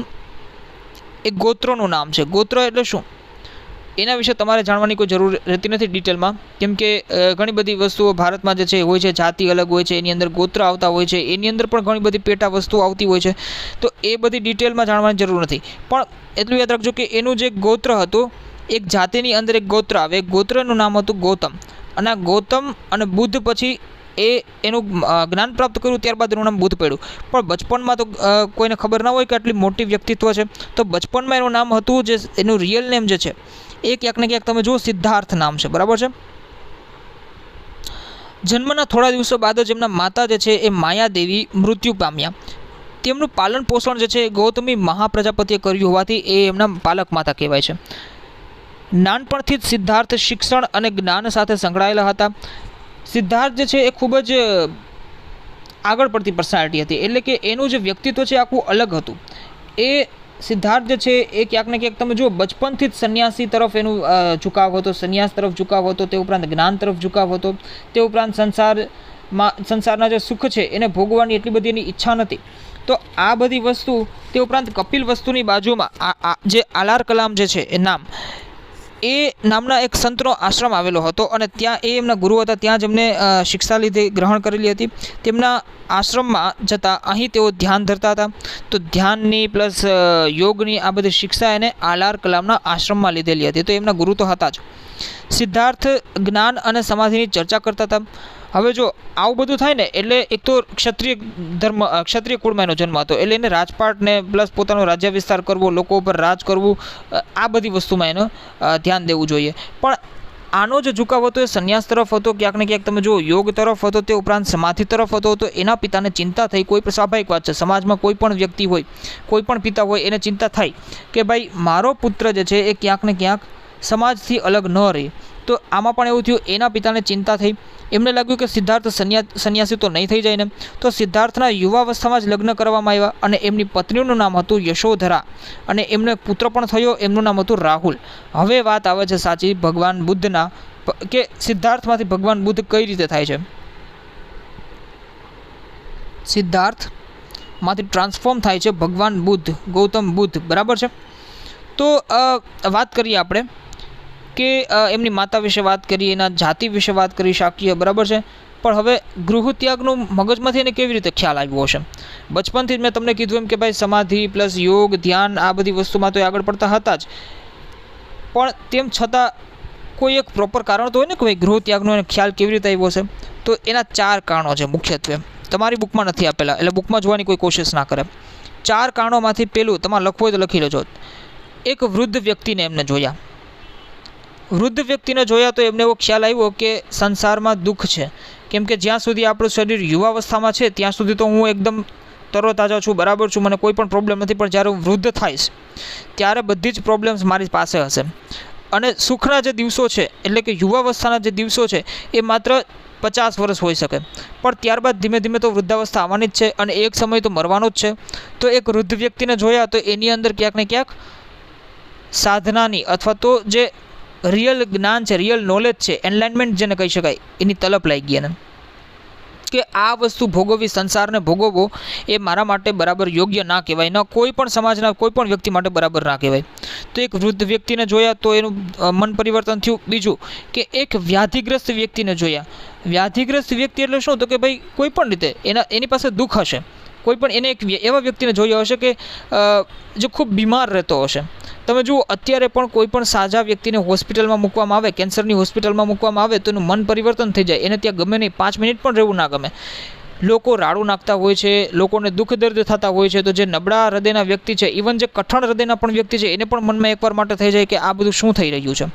એ ગોત્રનું નામ છે. ગોત્ર એટલે શું એના વિશે તમારે જાણવાની કોઈ જરૂર રહેતી નથી ડિટેલમાં, કેમ કે ઘણી બધી વસ્તુઓ ભારતમાં જે છે હોય છે, જાતિ અલગ હોય છે, એની અંદર ગોત્ર આવતા હોય છે, એની અંદર પણ ઘણી બધી પેટા વસ્તુઓ આવતી હોય છે. તો એ બધી ડિટેલમાં જાણવાની જરૂર નથી, પણ એટલું યાદ રાખજો કે એનું જે ગોત્ર હતું, એક જાતિની અંદર એક ગોત્ર આવે, ગોત્રનું નામ હતું ગૌતમ. અને આ ગૌતમ અને બુદ્ધ પછી એનું જ્ઞાન પ્રાપ્ત કર્યું, ત્યારબાદ એનું નામ બુદ્ધ પડ્યું. પણ બચપનમાં તો કોઈને ખબર ના હોય કે આટલી મોટી વ્યક્તિત્વ છે, તો બચપનમાં એનું નામ હતું, જે એનું રિયલ નેમ જે છે એ ક્યાંક ને ક્યાંક તમે જુઓ સિદ્ધાર્થ નામ છે, બરાબર છે. જન્મના થોડા દિવસો બાદ જ એમના માતા જે છે એ માયાદેવી મૃત્યુ પામ્યા. તેમનું પાલન પોષણ જે છે એ ગૌતમી મહાપ્રજાપતિએ કર્યું હોવાથી એ એમના પાલક માતા કહેવાય છે. નાનપણથી જ સિદ્ધાર્થ શિક્ષણ અને જ્ઞાન સાથે સંકળાયેલા હતા. સિદ્ધાર્થ જે છે એ ખૂબ જ આગળ પડતી પર્સનાલિટી હતી, એટલે કે એનું જે વ્યક્તિત્વ છે આખું અલગ હતું. એ સિદ્ધાર્થ જે છે એ ક્યાંક ને ક્યાંક તમે જુઓ બચપનથી જ સંન્યાસી તરફ એનું ઝુકાવ હતો, સંન્યાસ તરફ ઝુકાવ હતો, તે ઉપરાંત જ્ઞાન તરફ ઝુકાવ હતો, તે ઉપરાંત સંસારના જે સુખ છે એને ભોગવવાની એટલી બધી એની ઈચ્છા નથી. તો આ બધી વસ્તુ, તે ઉપરાંત કપિલ વસ્તુની બાજુમાં જે આલાર કલામ જે છે એ નામના એક સંતનો આશ્રમ આવેલો હતો, અને ત્યાં એ એમના ગુરુ હતા, ત્યાં જ એમને શિક્ષા લીધી, ગ્રહણ કરેલી હતી. તેમના આશ્રમમાં જતાં અહીં તેઓ ધ્યાન ધરતા હતા. તો ધ્યાનની પ્લસ યોગની આ બધી શિક્ષા એને આલાર કલામના આશ્રમમાં લીધેલી હતી. તો એમના ગુરુ તો હતા જ. સિદ્ધાર્થ જ્ઞાન અને સમાધિની ચર્ચા કરતા હતા. હવે જો આવું બધું થાય ને, એટલે એક તો ક્ષત્રિય કુળમાં એનો જન્મ હતો, એટલે એને રાજપાટને પ્લસ પોતાનો રાજ્ય વિસ્તાર કરવો, લોકો ઉપર રાજ કરવું, આ બધી વસ્તુમાં એનો ધ્યાન દેવું જોઈએ. પણ આનો જે ઝુકાવ હતો એ સંન્યાસ તરફ હતો, ક્યાંક ને ક્યાંક તમે જુઓ યોગ તરફ હતો, તે ઉપરાંત સમાધિ તરફ હતો. તો એના પિતાને ચિંતા થઈ, કોઈ સ્વાભાવિક વાત છે, સમાજમાં કોઈ પણ વ્યક્તિ હોય, કોઈ પણ પિતા હોય, એને ચિંતા થાય કે ભાઈ મારો પુત્ર જે છે એ ક્યાંક ને ક્યાંક સમાજથી અલગ ન રહે. તો આમાં પણ એવું થયું, એના પિતાને ચિંતા થઈ. એમને લાગ્યું કે સિદ્ધાર્થ સંન્યાસી તો નહીં થઈ જાય ને. તો સિદ્ધાર્થના યુવાવસ્થામાં જ લગ્ન કરવામાં આવ્યા, અને એમની પત્નીનું નામ હતું યશોધરા, અને એમને પુત્ર પણ થયો, એમનું નામ હતું રાહુલ. હવે વાત આવે છે સાચી ભગવાન બુદ્ધના, કે સિદ્ધાર્થમાંથી ભગવાન બુદ્ધ કઈ રીતે થાય છે. સિદ્ધાર્થમાંથી ટ્રાન્સફોર્મ થાય છે ભગવાન બુદ્ધ, ગૌતમ બુદ્ધ, બરાબર છે. તો વાત કરીએ આપણે કે એમની માતા વિશે વાત કરી, એના જાતિ વિશે વાત કરી શાક્ય, બરાબર છે. પણ હવે ગૃહત્યાગનું મગજમાંથી એને કેવી રીતે ખ્યાલ આવ્યો હશે. બચપનથી જ મેં તમને કીધું એમ કે ભાઈ સમાધિ પ્લસ યોગ ધ્યાન આ બધી વસ્તુમાં તો આગળ પડતા હતા જ, પણ તેમ છતાં કોઈ એક પ્રોપર કારણ તો હોય ને કે ભાઈ ગૃહત્યાગનો એને ખ્યાલ કેવી રીતે આવ્યો છે. તો એના 4 કારણો છે મુખ્યત્વે. તમારી બુકમાં નથી આપેલા, એટલે બુકમાં જોવાની કોઈ કોશિશ ના કરે. 4 કારણોમાંથી પહેલું તમારે લખવું હોય તો લખી લેજો. એક વૃદ્ધ વ્યક્તિને એમને જોયા. વૃદ્ધ વ્યક્તિને જોયા તો એમને એવો ખ્યાલ આવ્યો કે સંસારમાં દુઃખ છે. કેમ કે જ્યાં સુધી આપણું શરીર યુવાવસ્થામાં છે ત્યાં સુધી તો હું એકદમ તરોતાજા છું, બરાબર છું, મને કોઈ પણ પ્રોબ્લેમ નથી. પણ જ્યારે હું વૃદ્ધ થઈશ ત્યારે બધી જ પ્રોબ્લેમ્સ મારી પાસે હશે. અને સુખના જે દિવસો છે, એટલે કે યુવાવસ્થાના જે દિવસો છે એ માત્ર 50 વર્ષ હોઈ શકે, પણ ત્યારબાદ ધીમે ધીમે તો વૃદ્ધાવસ્થા આવવાની જ છે, અને એક સમય તો મરવાનો જ છે. તો એક વૃદ્ધ વ્યક્તિને જોયા તો એની અંદર ક્યાંક ને ક્યાંક સાધનાની અથવા તો જે રિયલ જ્ઞાન છે, રિયલ નોલેજ છે, એનલાઇનમેન્ટ જેને કહી શકાય, એની તલપ લાગી એને કે આ વસ્તુ ભોગવવી, સંસારને ભોગવવો એ મારા માટે બરાબર યોગ્ય ના કહેવાય, ન કોઈ પણ સમાજના કોઈ પણ વ્યક્તિ માટે બરાબર ના કહેવાય. તો એક વૃદ્ધ વ્યક્તિને જોયા તો એનું મન પરિવર્તન થયું. બીજું કે એક વ્યાધિગ્રસ્ત વ્યક્તિને જોયા. વ્યાધિગ્રસ્ત વ્યક્તિ એટલે શું? તો કે ભાઈ કોઈ પણ રીતે એની પાસે દુઃખ હશે. કોઈ પણ એને એક એવા વ્યક્તિને જોયો હશે કે જે ખૂબ બીમાર રહેતો હશે. તમે જુઓ અત્યારે પણ કોઈ પણ સાજા વ્યક્તિને હોસ્પિટલમાં મૂકવામાં આવે, કેન્સરની હોસ્પિટલમાં મૂકવામાં આવે તો એનું મન પરિવર્તન થઈ જાય. એને ત્યાં ગમે નહીં, 5 મિનિટ પણ રહેવું ના ગમે. લોકો રાડું નાખતા હોય છે, લોકોને દુઃખ દર્દ થતા હોય છે. તો જે નબળા હૃદયના વ્યક્તિ છે, ઇવન જે કઠણ હૃદયના પણ વ્યક્તિ છે, એને પણ મનમાં એકવાર માટે થઈ જાય કે આ બધું શું થઈ રહ્યું છે.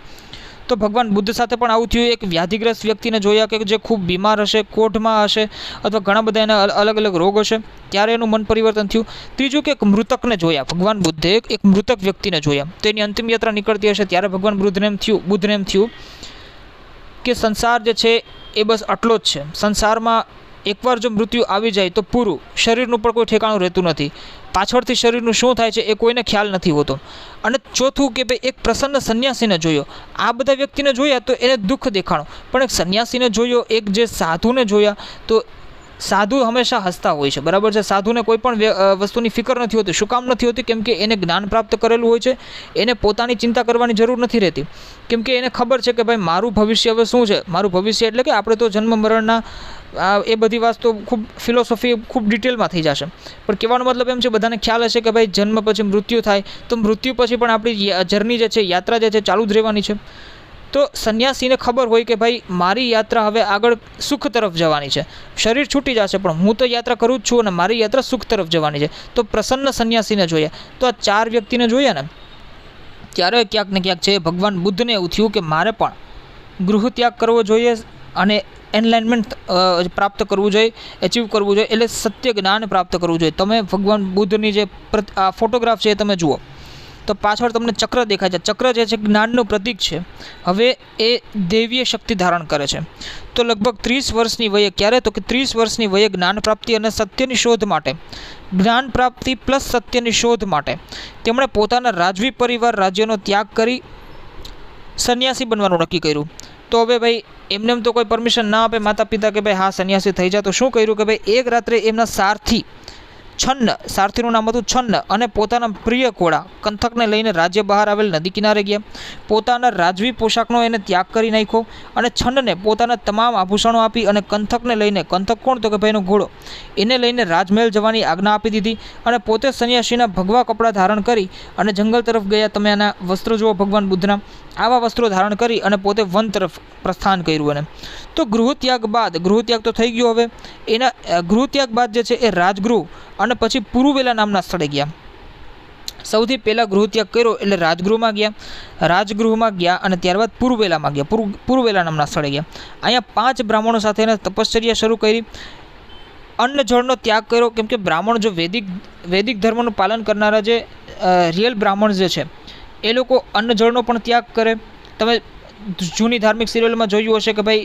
તો ભગવાન બુદ્ધ સાથે પણ આવું થયું. એક વ્યાધિગ્રસ્ત વ્યક્તિને જોયા કે જે ખૂબ બીમાર હશે, કોઢમાં હશે, અથવા ઘણા બધા એના અલગ અલગ રોગ હશે, ત્યારે એનું મન પરિવર્તન થયું. ત્રીજું કે એક મૃતકને જોયા. ભગવાન બુદ્ધે એક મૃતક વ્યક્તિને જોયા. તો એની અંતિમ યાત્રા નીકળતી હશે ત્યારે ભગવાન બુદ્ધને એમ થયું કે સંસાર જે છે એ બસ આટલો જ છે. સંસારમાં એકવાર જો મૃત્યુ આવી જાય તો પૂરું. શરીરનું પણ કોઈ ઠેકાણું રહેતું નથી. પાછળથી શરીરનું શું થાય છે એ કોઈને ખ્યાલ નથી હોતો. અને ચોથું કે ભાઈ એક પ્રસન્ન સંન્યાસીને જોયો. આ બધા વ્યક્તિને જોયા તો એને દુઃખ દેખાણું, પણ એક સંન્યાસીને જોયો, એક જે સાધુને જોયા તો સાધુ હંમેશા હસતા હોય છે, બરાબર છે. સાધુને કોઈ પણ વસ્તુની ફિકર નથી હોતી. શું કામ નથી હોતી? કેમ કે એને જ્ઞાન પ્રાપ્ત કરેલું હોય છે. એને પોતાની ચિંતા કરવાની જરૂર નથી રહેતી. કેમ કે એને ખબર છે કે ભાઈ મારું ભવિષ્ય હવે શું છે. મારું ભવિષ્ય એટલે કે આપણે તો જન્મ મરણના એ બધી વાતો ખૂબ ફિલોસોફી ખૂબ ડિટેલમાં થઈ જશે. પણ કહેવાનો મતલબ એમ છે, બધાને ખ્યાલ હશે કે ભાઈ જન્મ પછી મૃત્યુ થાય, તો મૃત્યુ પછી પણ આપણી જર્ની જે છે, યાત્રા જે છે ચાલુ જ રહેવાની છે. તો સંન્યાસીને ખબર હોય કે ભાઈ મારી યાત્રા હવે આગળ સુખ તરફ જવાની છે. શરીર છૂટી જશે પણ હું તો યાત્રા કરું જ છું, અને મારી યાત્રા સુખ તરફ જવાની છે. તો પ્રસન્ન સંન્યાસીને જોયા. તો આ 4 વ્યક્તિને જોયા ને ત્યારે ક્યાંક ને ક્યાંક છે ભગવાન બુદ્ધને એવું થયું કે મારે પણ ગૃહ ત્યાગ કરવો જોઈએ અને એનલાઇનમેન્ટ પ્રાપ્ત કરવું જોઈએ, એચીવ કરવું જોઈએ, એટલે સત્ય જ્ઞાન પ્રાપ્ત કરવું જોઈએ. તમે ભગવાન બુદ્ધની જે ફોટોગ્રાફ છે એ તમે જુઓ. તો પાછળ તમને ચક્ર દેખાય છે. ચક્ર જે છે જ્ઞાનનું પ્રતીક છે. હવે એ દૈવીય શક્તિ ધારણ કરે છે. તો લગભગ 30 વર્ષની વયે, ક્યારે તો કે 30 વર્ષની વયે જ્ઞાન પ્રાપ્તિ અને સત્યની શોધ માટે, જ્ઞાન પ્રાપ્તિ પ્લસ સત્યની શોધ માટે તેમણે પોતાના રાજવી પરિવાર રાજ્યનો ત્યાગ કરી સંન્યાસી બનવાનું નક્કી કર્યું. તો હવે ભાઈ એમને તો કોઈ પરમિશન ના આપે માતા પિતા કે ભાઈ હા સંન્યાસી થઈ જાય, તો શું કર્યું કે ભાઈ એક રાત્રે એમના સારથી છન્ન, સારથીનું નામ હતું છન્ન, અને પોતાના પ્રિય ઘોડા કંથકને લઈને રાજ્ય બહાર આવેલ નદી કિનારે ગયા. પોતાના રાજવી પોશાકનો એને ત્યાગ કરી નાખ્યો અને છન્નને પોતાના તમામ આભૂષણો આપી અને કંથકને લઈને, કંથક કોણ તો કે ભાઈનો ઘોડો, એને લઈને રાજમહેલ જવાની આજ્ઞા આપી દીધી અને પોતે સંન્યાસીના ભગવા કપડાં ધારણ કરી અને જંગલ તરફ ગયા. તમે આના વસ્ત્રો જુઓ ભગવાન બુદ્ધના, આવા વસ્ત્રો ધારણ કરી અને પોતે વન તરફ પ્રસ્થાન કર્યું. એને તો ગૃહત્યાગ બાદ, ગૃહત્યાગ તો થઈ ગયો, હવે એના ગૃહત્યાગ બાદ જે છે એ રાજગૃહ અને પછી પુરુવેલા નામના સ્થળે ગયા. સૌથી પહેલાં ગૃહત્યાગ કર્યો એટલે રાજગૃહમાં ગયા, રાજગૃહમાં ગયા અને ત્યારબાદ પુરુવેલામાં ગયા, પુરુવેલા નામના સ્થળે ગયા. અહીંયા 5 બ્રાહ્મણો સાથે એને તપશ્ચર્યા શરૂ કરી. અન્ન જળનો ત્યાગ કર્યો, કેમ કે બ્રાહ્મણ જો વૈદિક ધર્મનું પાલન કરનારા જે રિયલ બ્રાહ્મણ જે છે એ લોકો અન્ન જળનો પણ ત્યાગ કરે. તમે જૂની ધાર્મિક સિરિયલમાં જોયું હશે કે ભાઈ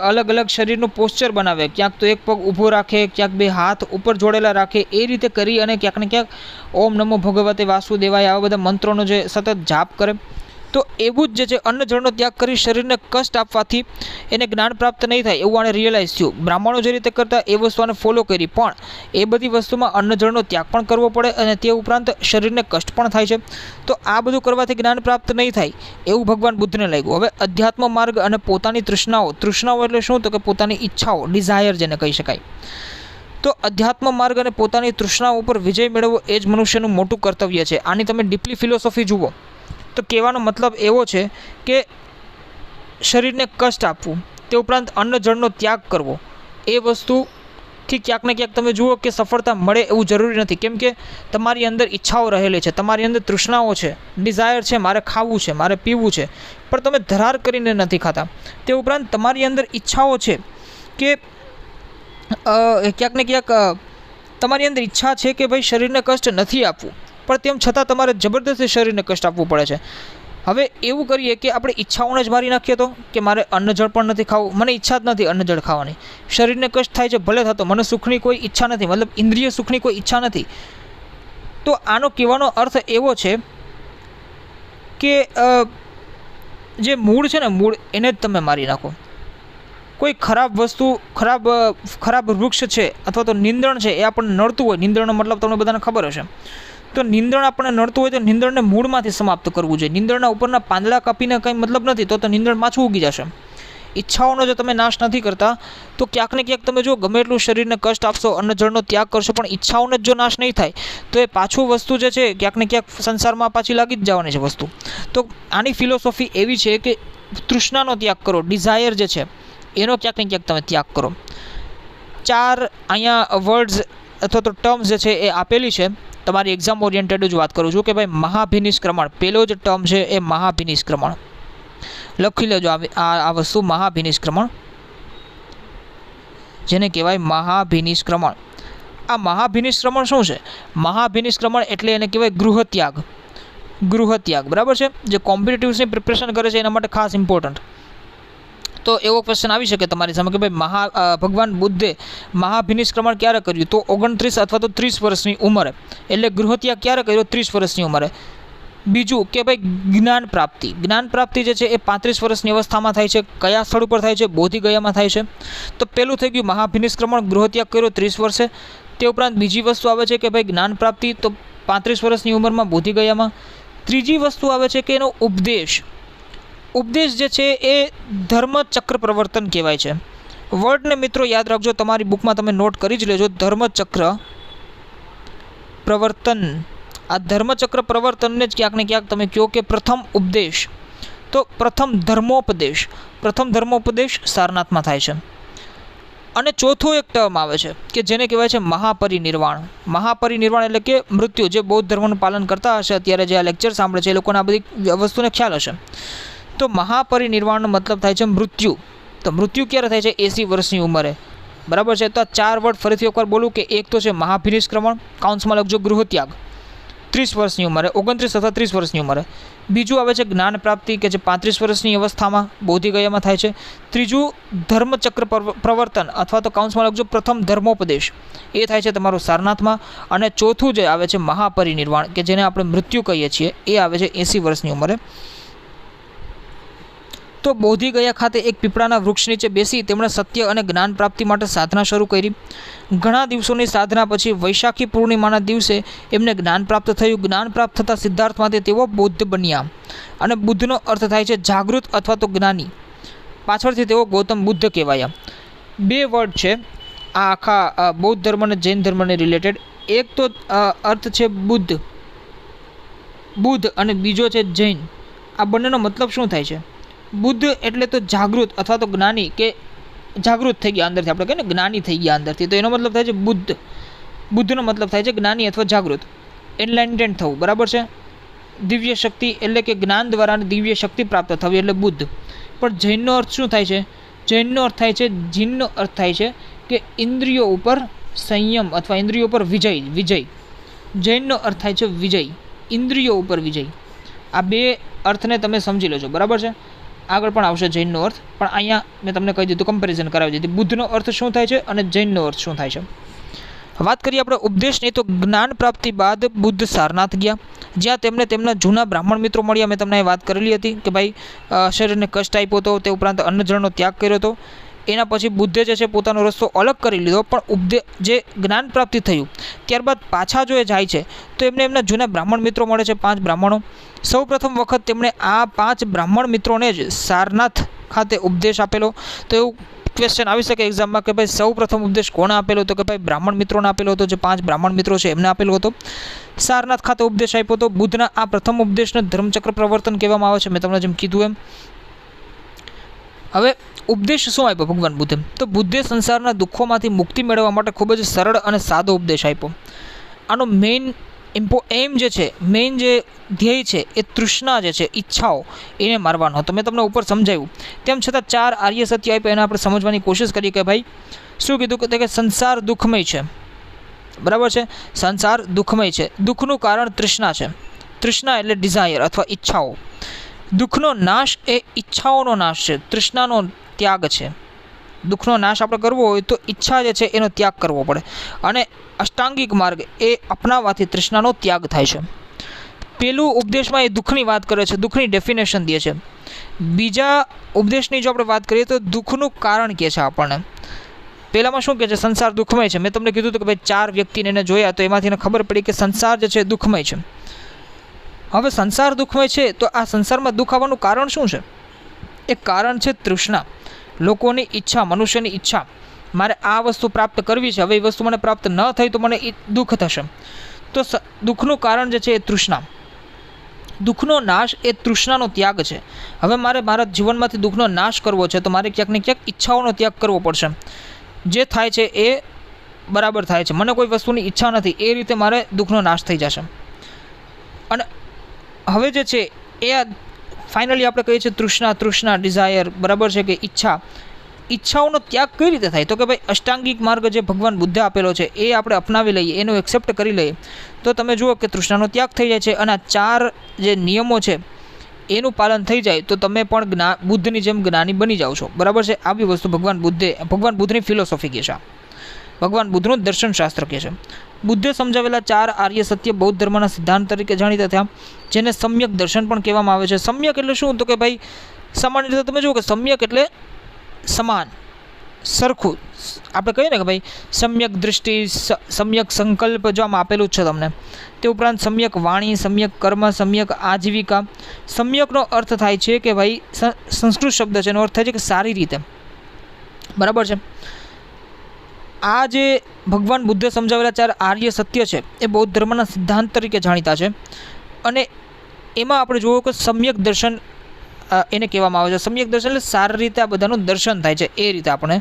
અલગ અલગ શરીરનું પોસ્ચર બનાવે, ક્યાંક તો એક પગ ઊભો રાખે, ક્યાંક 2 હાથ ઉપર જોડેલા રાખે, એ રીતે કરી અને ક્યાંક ને ક્યાંક ઓમ નમો ભગવતે વાસુદેવાય આવા બધા મંત્રોનો જે સતત જાપ કરે. તો એવું જ જે છે અન્ન જળનો ત્યાગ કરી શરીરને કષ્ટ આપવાથી એને જ્ઞાન પ્રાપ્ત નહીં થાય એવું આને રિયલાઇઝ થયું. બ્રાહ્મણો જે રીતે કરતા એ વસ્તુ આને ફોલો કરી, પણ એ બધી વસ્તુમાં અન્ન જળનો ત્યાગ પણ કરવો પડે અને તે ઉપરાંત શરીરને કષ્ટ પણ થાય છે. તો આ બધું કરવાથી જ્ઞાન પ્રાપ્ત નહીં થાય એવું ભગવાન બુદ્ધને લાગ્યું. હવે અધ્યાત્મ માર્ગ અને પોતાની તૃષ્ણાઓ, તૃષ્ણાઓ એટલે શું તો કે પોતાની ઈચ્છાઓ, ડિઝાયર જેને કહી શકાય. તો અધ્યાત્મ માર્ગ અને પોતાની તૃષ્ણાઓ ઉપર વિજય મેળવવો એ જ મનુષ્યનું મોટું કર્તવ્ય છે. આની તમે ડીપલી ફિલોસોફી જુઓ તો કહેવાનો મતલબ એવો છે કે શરીરને કષ્ટ આપવું, તે ઉપરાંત અન્ન જળનો ત્યાગ કરવો, એ વસ્તુથી ક્યાંક ને ક્યાંક તમે જુઓ કે સફળતા મળે એવું જરૂરી નથી. કેમ કે તમારી અંદર ઈચ્છાઓ રહેલી છે, તમારી અંદર તૃષ્ણાઓ છે, ડિઝાયર છે, મારે ખાવું છે, મારે પીવું છે, પણ તમે ધરાર કરીને નથી ખાતા. તે ઉપરાંત તમારી અંદર ઈચ્છાઓ છે કે ક્યાંક ને ક્યાંક તમારી અંદર ઈચ્છા છે કે ભાઈ શરીરને કષ્ટ નથી આપવું, પણ તેમ છતાં તમારે જબરદસ્તી શરીરને કષ્ટ આપવું પડે છે. હવે એવું કરીએ કે આપણે ઈચ્છાઓને જ મારી નાખીએ તો કે મારે અન્ન જળ પણ નથી ખાવું, મને ઈચ્છા જ નથી અન્ન જળ ખાવાની, શરીરને કષ્ટ થાય છે ભલે થતો, મને સુખની કોઈ ઈચ્છા નથી, મતલબ ઇન્દ્રિય સુખની કોઈ ઈચ્છા નથી. તો આનો કહેવાનો અર્થ એવો છે કે જે મૂળ છે ને, મૂળ એને જ તમે મારી નાખો. કોઈ ખરાબ વસ્તુ, ખરાબ વૃક્ષ છે અથવા તો નીંદણ છે એ આપણને નડતું હોય, નીંદણનો મતલબ તમને બધાને ખબર હશે, તો નીંદણ આપણને નડતું હોય તો નીંદણને મૂળમાંથી સમાપ્ત કરવું જોઈએ. નીંદણના ઉપરના પાંદડા કાપીને કંઈ મતલબ નથી, તો નીંદણ પાછું ઉગી જશે. ઈચ્છાઓનો જો તમે નાશ નથી કરતા તો ક્યાંક ને ક્યાંક તમે જો ગમે એટલું શરીરને કષ્ટ આપશો, અન્ન જળનો ત્યાગ કરશો, પણ ઈચ્છાઓને જ જો નાશ નહીં થાય તો એ પાછું વસ્તુ જે છે ક્યાંક ને ક્યાંક સંસારમાં પાછી લાગી જ જવાની છે વસ્તુ. તો આની ફિલોસોફી એવી છે કે તૃષ્ણાનો ત્યાગ કરો, ડિઝાયર જે છે એનો ક્યાંક ને ક્યાંક તમે ત્યાગ કરો. 4 અહીંયા વર્ડ્સ અથવા તો ટર્મ્સ જે છે એ આપેલી છે. તમારી એક્ઝામ ઓરિએન્ટેડ જ વાત કરું છું કે ભાઈ મહાભિનિષ્ક્રમણ, પહેલો જ ટર્મ છે એ મહાભિનિષ્ક્રમણ. લખી લેજો આ વસ્તુ, મહાભિનિષ્ક્રમણ, જેને કહેવાય મહાભિનિષ્ક્રમણ. આ મહાભિનિષ્ક્રમણ શું છે? મહાભિનિષ્ક્રમણ એટલે એને કહેવાય ગૃહત્યાગ. ગૃહત્યાગ, બરાબર છે? જે કોમ્પિટિટિવ્સની પ્રિપરેશન કરે છે એના માટે ખાસ ઇમ્પોર્ટન્ટ. તો એવો ક્વેશ્ચન આવી શકે તમારી સામે કે ભાઈ ભગવાન બુદ્ધે મહાભિનિષ્ક્રમણ ક્યારે કર્યું? તો 29 અથવા તો 30 વર્ષની ઉંમરે. એટલે ગૃહત્યાગ ક્યારે કર્યો? 30 વર્ષની ઉંમરે. બીજું કે ભાઈ જ્ઞાન પ્રાપ્તિ. જ્ઞાન પ્રાપ્તિ જે છે એ 35 વર્ષની અવસ્થામાં થાય છે. કયા સ્થળ ઉપર થાય છે? બોધિગયામાં થાય છે. તો પેલું થઈ ગયું મહાભિનિષ્ક્રમણ, ગૃહત્યાગ કર્યો 30 વર્ષે. તે ઉપરાંત બીજી વસ્તુ આવે છે કે ભાઈ જ્ઞાન પ્રાપ્તિ, તો 35 વર્ષની ઉંમરમાં બોધિગયામાં. ત્રીજી વસ્તુ આવે છે કે એનો ઉપદેશ. ઉપદેશ જે છે એ ધર્મચક્ર પ્રવર્તન કહેવાય છે. વર્ડને મિત્રો યાદ રાખજો, તમારી બુકમાં તમે નોટ કરી જ લેજો, ધર્મચક્ર પ્રવર્તન. આ ધર્મચક્ર પ્રવર્તનને જ ક્યાંક ને ક્યાંક તમે કહો કે પ્રથમ ઉપદેશ. તો પ્રથમ ધર્મોપદેશ સારનાથમાં થાય છે. અને ચોથો એક ટર્મ આવે છે કે જેને કહેવાય છે મહાપરિનિર્વાણ. મહાપરિનિર્વાણ એટલે કે મૃત્યુ. જે બૌદ્ધ ધર્મનું પાલન કરતા હશે, અત્યારે જે આ લેક્ચર સાંભળે છે એ લોકોને આ બધી વસ્તુને ખ્યાલ હશે. તો મહાપરિનિર્વાણનો મતલબ થાય છે મૃત્યુ. તો મૃત્યુ ક્યારે થાય છે? 80 વર્ષની ઉંમરે, બરાબર છે? તો આ 4 વર્ડ ફરીથી એકવાર બોલું કે એક તો છે મહાભિનિષ્ક્રમણ, કાઉન્સમાં લખજો ગૃહત્યાગ. 30 વર્ષની ઉંમરે, 29 અથવા 30 વર્ષની ઉંમરે. બીજું આવે છે જ્ઞાન પ્રાપ્તિ કે જે 35 વર્ષની અવસ્થામાં બોધિગયામાં થાય છે. ત્રીજું ધર્મચક્ર પ્રવર્તન અથવા તો કાઉન્સમાં લખજો પ્રથમ ધર્મોપદેશ, એ થાય છે તમારું સારનાથમાં. અને ચોથું જે આવે છે મહાપરિનિર્વાણ કે જેને આપણે મૃત્યુ કહીએ છીએ, એ આવે છે 80 વર્ષની ઉંમરે. તો બોધિગયા ખાતે એક પીપળાના વૃક્ષ નીચે બેસી તેમણે સત્ય અને જ્ઞાન પ્રાપ્તિ માટે સાધના શરૂ કરી. ઘણા દિવસોની સાધના પછી વૈશાખી પૂર્ણિમાના દિવસે એમને જ્ઞાન પ્રાપ્ત થયું. જ્ઞાન પ્રાપ્ત થતાં સિદ્ધાર્થમાંથી તેઓ બુદ્ધ બન્યા. અને બુદ્ધનો અર્થ થાય છે જાગૃત અથવા તો જ્ઞાની. પાછળથી તેઓ ગૌતમ બુદ્ધ કહેવાયા. બે વર્ડ છે આ આખા બૌદ્ધ ધર્મ અને જૈન ધર્મને રિલેટેડ. એક તો અર્થ છે બુદ્ધ, બુદ્ધ, અને બીજો છે જૈન. આ બંનેનો મતલબ શું થાય છે? બુદ્ધ એટલે તો જાગૃત અથવા તો જ્ઞાની, કે જાગૃત થઈ ગયા અંદરથી, આપણે કહીએ ને જ્ઞાની થઈ ગયા અંદરથી, તો એનો મતલબ થાય છે બુદ્ધ. બુદ્ધનો મતલબ થાય છે જ્ઞાની અથવા જાગૃત, એનલાઇટેન્ડ થવું, બરાબર છે. દિવ્ય શક્તિ એટલે કે જ્ઞાન દ્વારા દિવ્ય શક્તિ પ્રાપ્ત થવી એટલે બુદ્ધ. પણ જૈનનો અર્થ શું થાય છે? જૈનનો અર્થ થાય છે, જીનનો અર્થ થાય છે કે ઇન્દ્રિયો ઉપર સંયમ અથવા ઇન્દ્રિયો ઉપર વિજય. વિજય જૈનનો અર્થ થાય છે વિજય, ઇન્દ્રિયો ઉપર વિજય. આ બે અર્થને તમે સમજી લેજો, બરાબર છે. આગળ પણ આવશે જૈનનો અર્થ, પણ અહીંયા મેં તમને કહી દીધું, કમ્પેરિઝન કરાવી દીધી. બુદ્ધનો અર્થ શું થાય છે અને જૈનનો અર્થ શું થાય છે. વાત કરીએ આપણે ઉપદેશની, તો જ્ઞાન પ્રાપ્તિ બાદ બુદ્ધ સારનાથ ગયા, જ્યાં તેમને તેમના જૂના બ્રાહ્મણ મિત્રો મળ્યા. મેં તમને વાત કરેલી હતી કે ભાઈ શરીરને કષ્ટ આપ્યો હતો, તે ઉપરાંત અન્નજળનો ત્યાગ કર્યો હતો. એના પછી બુદ્ધે જે છે પોતાનો રસ્તો અલગ કરી લીધો, પણ જે જ્ઞાન પ્રાપ્તિ થયું ત્યારબાદ પાછા જો એ જાય છે તો એમને એમના જૂના બ્રાહ્મણ મિત્રો મળે છે, 5 બ્રાહ્મણો. સૌ પ્રથમ વખત તેમણે આ 5 બ્રાહ્મણ મિત્રોને જ સારનાથ ખાતે ઉપદેશ આપેલો. તો એવું ક્વેશ્ચન આવી શકે એક્ઝામમાં કે ભાઈ સૌ પ્રથમ ઉપદેશ કોણે આપેલો? તો કે ભાઈ બ્રાહ્મણ મિત્રોને આપેલો હતો, જે 5 બ્રાહ્મણ મિત્રો છે એમને આપેલો હતો. સારનાથ ખાતે ઉપદેશ આપ્યો હતો. બુદ્ધના આ પ્રથમ ઉપદેશને ધર્મચક્ર પ્રવર્તન કહેવામાં આવે છે, મેં તમને જેમ કીધું એમ. હવે ઉપદેશ શું આપ્યો ભગવાન બુદ્ધે? તો બુદ્ધે સંસારના દુઃખોમાંથી મુક્તિ મેળવવા માટે ખૂબ જ સરળ અને સાદો ઉપદેશ આપ્યો. આનો મેઇન એમ જે છે, મેઇન જે ધ્યેય છે, એ તૃષ્ણા જે છે, ઈચ્છાઓ, એને મારવાનો હતો. મેં તમને ઉપર સમજાવ્યું. તેમ છતાં 4 આર્ય સત્ય આપ્યા, એને આપણે સમજવાની કોશિશ કરીએ કે ભાઈ શું કીધું કે સંસાર દુઃખમય છે, બરાબર છે. સંસાર દુઃખમય છે. દુઃખનું કારણ તૃષ્ણા છે. તૃષ્ણા એટલે ડિઝાયર અથવા ઈચ્છાઓ. દુઃખનો નાશ એ ઈચ્છાઓનો નાશ છે, તૃષ્ણાનો ત્યાગ છે. દુઃખનો નાશ આપણે કરવો હોય તો ઈચ્છા જે છે એનો ત્યાગ કરવો પડે, અને અષ્ટાંગિક માર્ગ એ અપનાવવાથી તૃષ્ણાનો ત્યાગ થાય છે. પેલું ઉપદેશમાં એ દુઃખની વાત કરે છે, દુઃખની ડેફિનેશન દે છે. બીજા ઉપદેશની જો આપણે વાત કરીએ તો દુઃખનું કારણ કહે છે આપણને. પહેલામાં શું કહે છે? સંસાર દુઃખમય છે. મેં તમને કીધું હતું કે ભાઈ 4 વ્યક્તિને એને જોયા તો એમાંથી એને ખબર પડી કે સંસાર જે છે દુઃખમય છે. હવે સંસાર દુઃખમય છે તો આ સંસારમાં દુઃખ આવવાનું કારણ શું છે? એક કારણ છે તૃષ્ણા, લોકોની ઈચ્છા, મનુષ્યની ઈચ્છા. મારે આ વસ્તુ પ્રાપ્ત કરવી છે, હવે એ વસ્તુ મને પ્રાપ્ત ન થઈ તો મને દુઃખ થશે. તો દુઃખનું કારણ જે છે એ તૃષ્ણા. દુઃખનો નાશ એ તૃષ્ણાનો ત્યાગ છે. હવે મારે મારા જીવનમાંથી દુઃખનો નાશ કરવો છે તો મારે ક્યાંક ને ક્યાંક ઈચ્છાઓનો ત્યાગ કરવો પડશે. જે થાય છે એ બરાબર થાય છે, મને કોઈ વસ્તુની ઈચ્છા નથી, એ રીતે મારે દુઃખનો નાશ થઈ જશે. અને હવે જે છે એ ફાઇનલી આપણે કહીએ છીએ તૃષ્ણા, ડિઝાયર, બરાબર છે, કે ઈચ્છા. ઈચ્છાઓનો ત્યાગ કઈ રીતે થાય? તો કે ભાઈ અષ્ટાંગિક માર્ગ જે ભગવાન બુદ્ધે આપેલો છે એ આપણે અપનાવી લઈએ, એનો એક્સેપ્ટ કરી લઈએ તો તમે જુઓ કે તૃષ્ણાનો ત્યાગ થઈ જાય છે. અને આ 4 જે નિયમો છે એનું પાલન થઈ જાય તો તમે પણ બુદ્ધની જેમ જ્ઞાની બની જાઓ છો, બરાબર છે. આવી વસ્તુ ભગવાન બુદ્ધની ફિલોસોફી કહે છે, ભગવાન બુદ્ધનું દર્શનશાસ્ત્ર કહે છે. બુદ્ધે સમજાવેલા 4 આર્ય સત્ય બૌદ્ધ ધર્મના સિદ્ધાંત તરીકે જાણીતા થયા, જેને સમ્યક દર્શન પણ કહેવામાં આવે છે. સમ્યક એટલે શું? તો કે ભાઈ સામાન્ય રીતે તમે જુઓ કે સમ્યક એટલે સમાન, સરખું. આપણે કહીએ ને કે ભાઈ સમ્યક દૃષ્ટિ, સમ્યક સંકલ્પ જો આમ આપેલું જ છે તમને. તે ઉપરાંત સમ્યક વાણી, સમ્યક કર્મ, સમ્યક આજીવિકા. સમ્યકનો અર્થ થાય છે કે ભાઈ સંસ્કૃત શબ્દ છે, એનો અર્થ થાય છે કે સારી રીતે, બરાબર છે. આ જે ભગવાન બુદ્ધે સમજાવેલા 4 આર્ય સત્ય છે એ બૌદ્ધ ધર્મના સિદ્ધાંત તરીકે જાણીતા છે. અને એમાં આપણે જોયું કે સમ્યક દર્શન એને કહેવામાં આવે છે. સમ્યક દર્શન એટલે સારી રીતે આ બધાનું દર્શન થાય છે, એ રીતે આપણે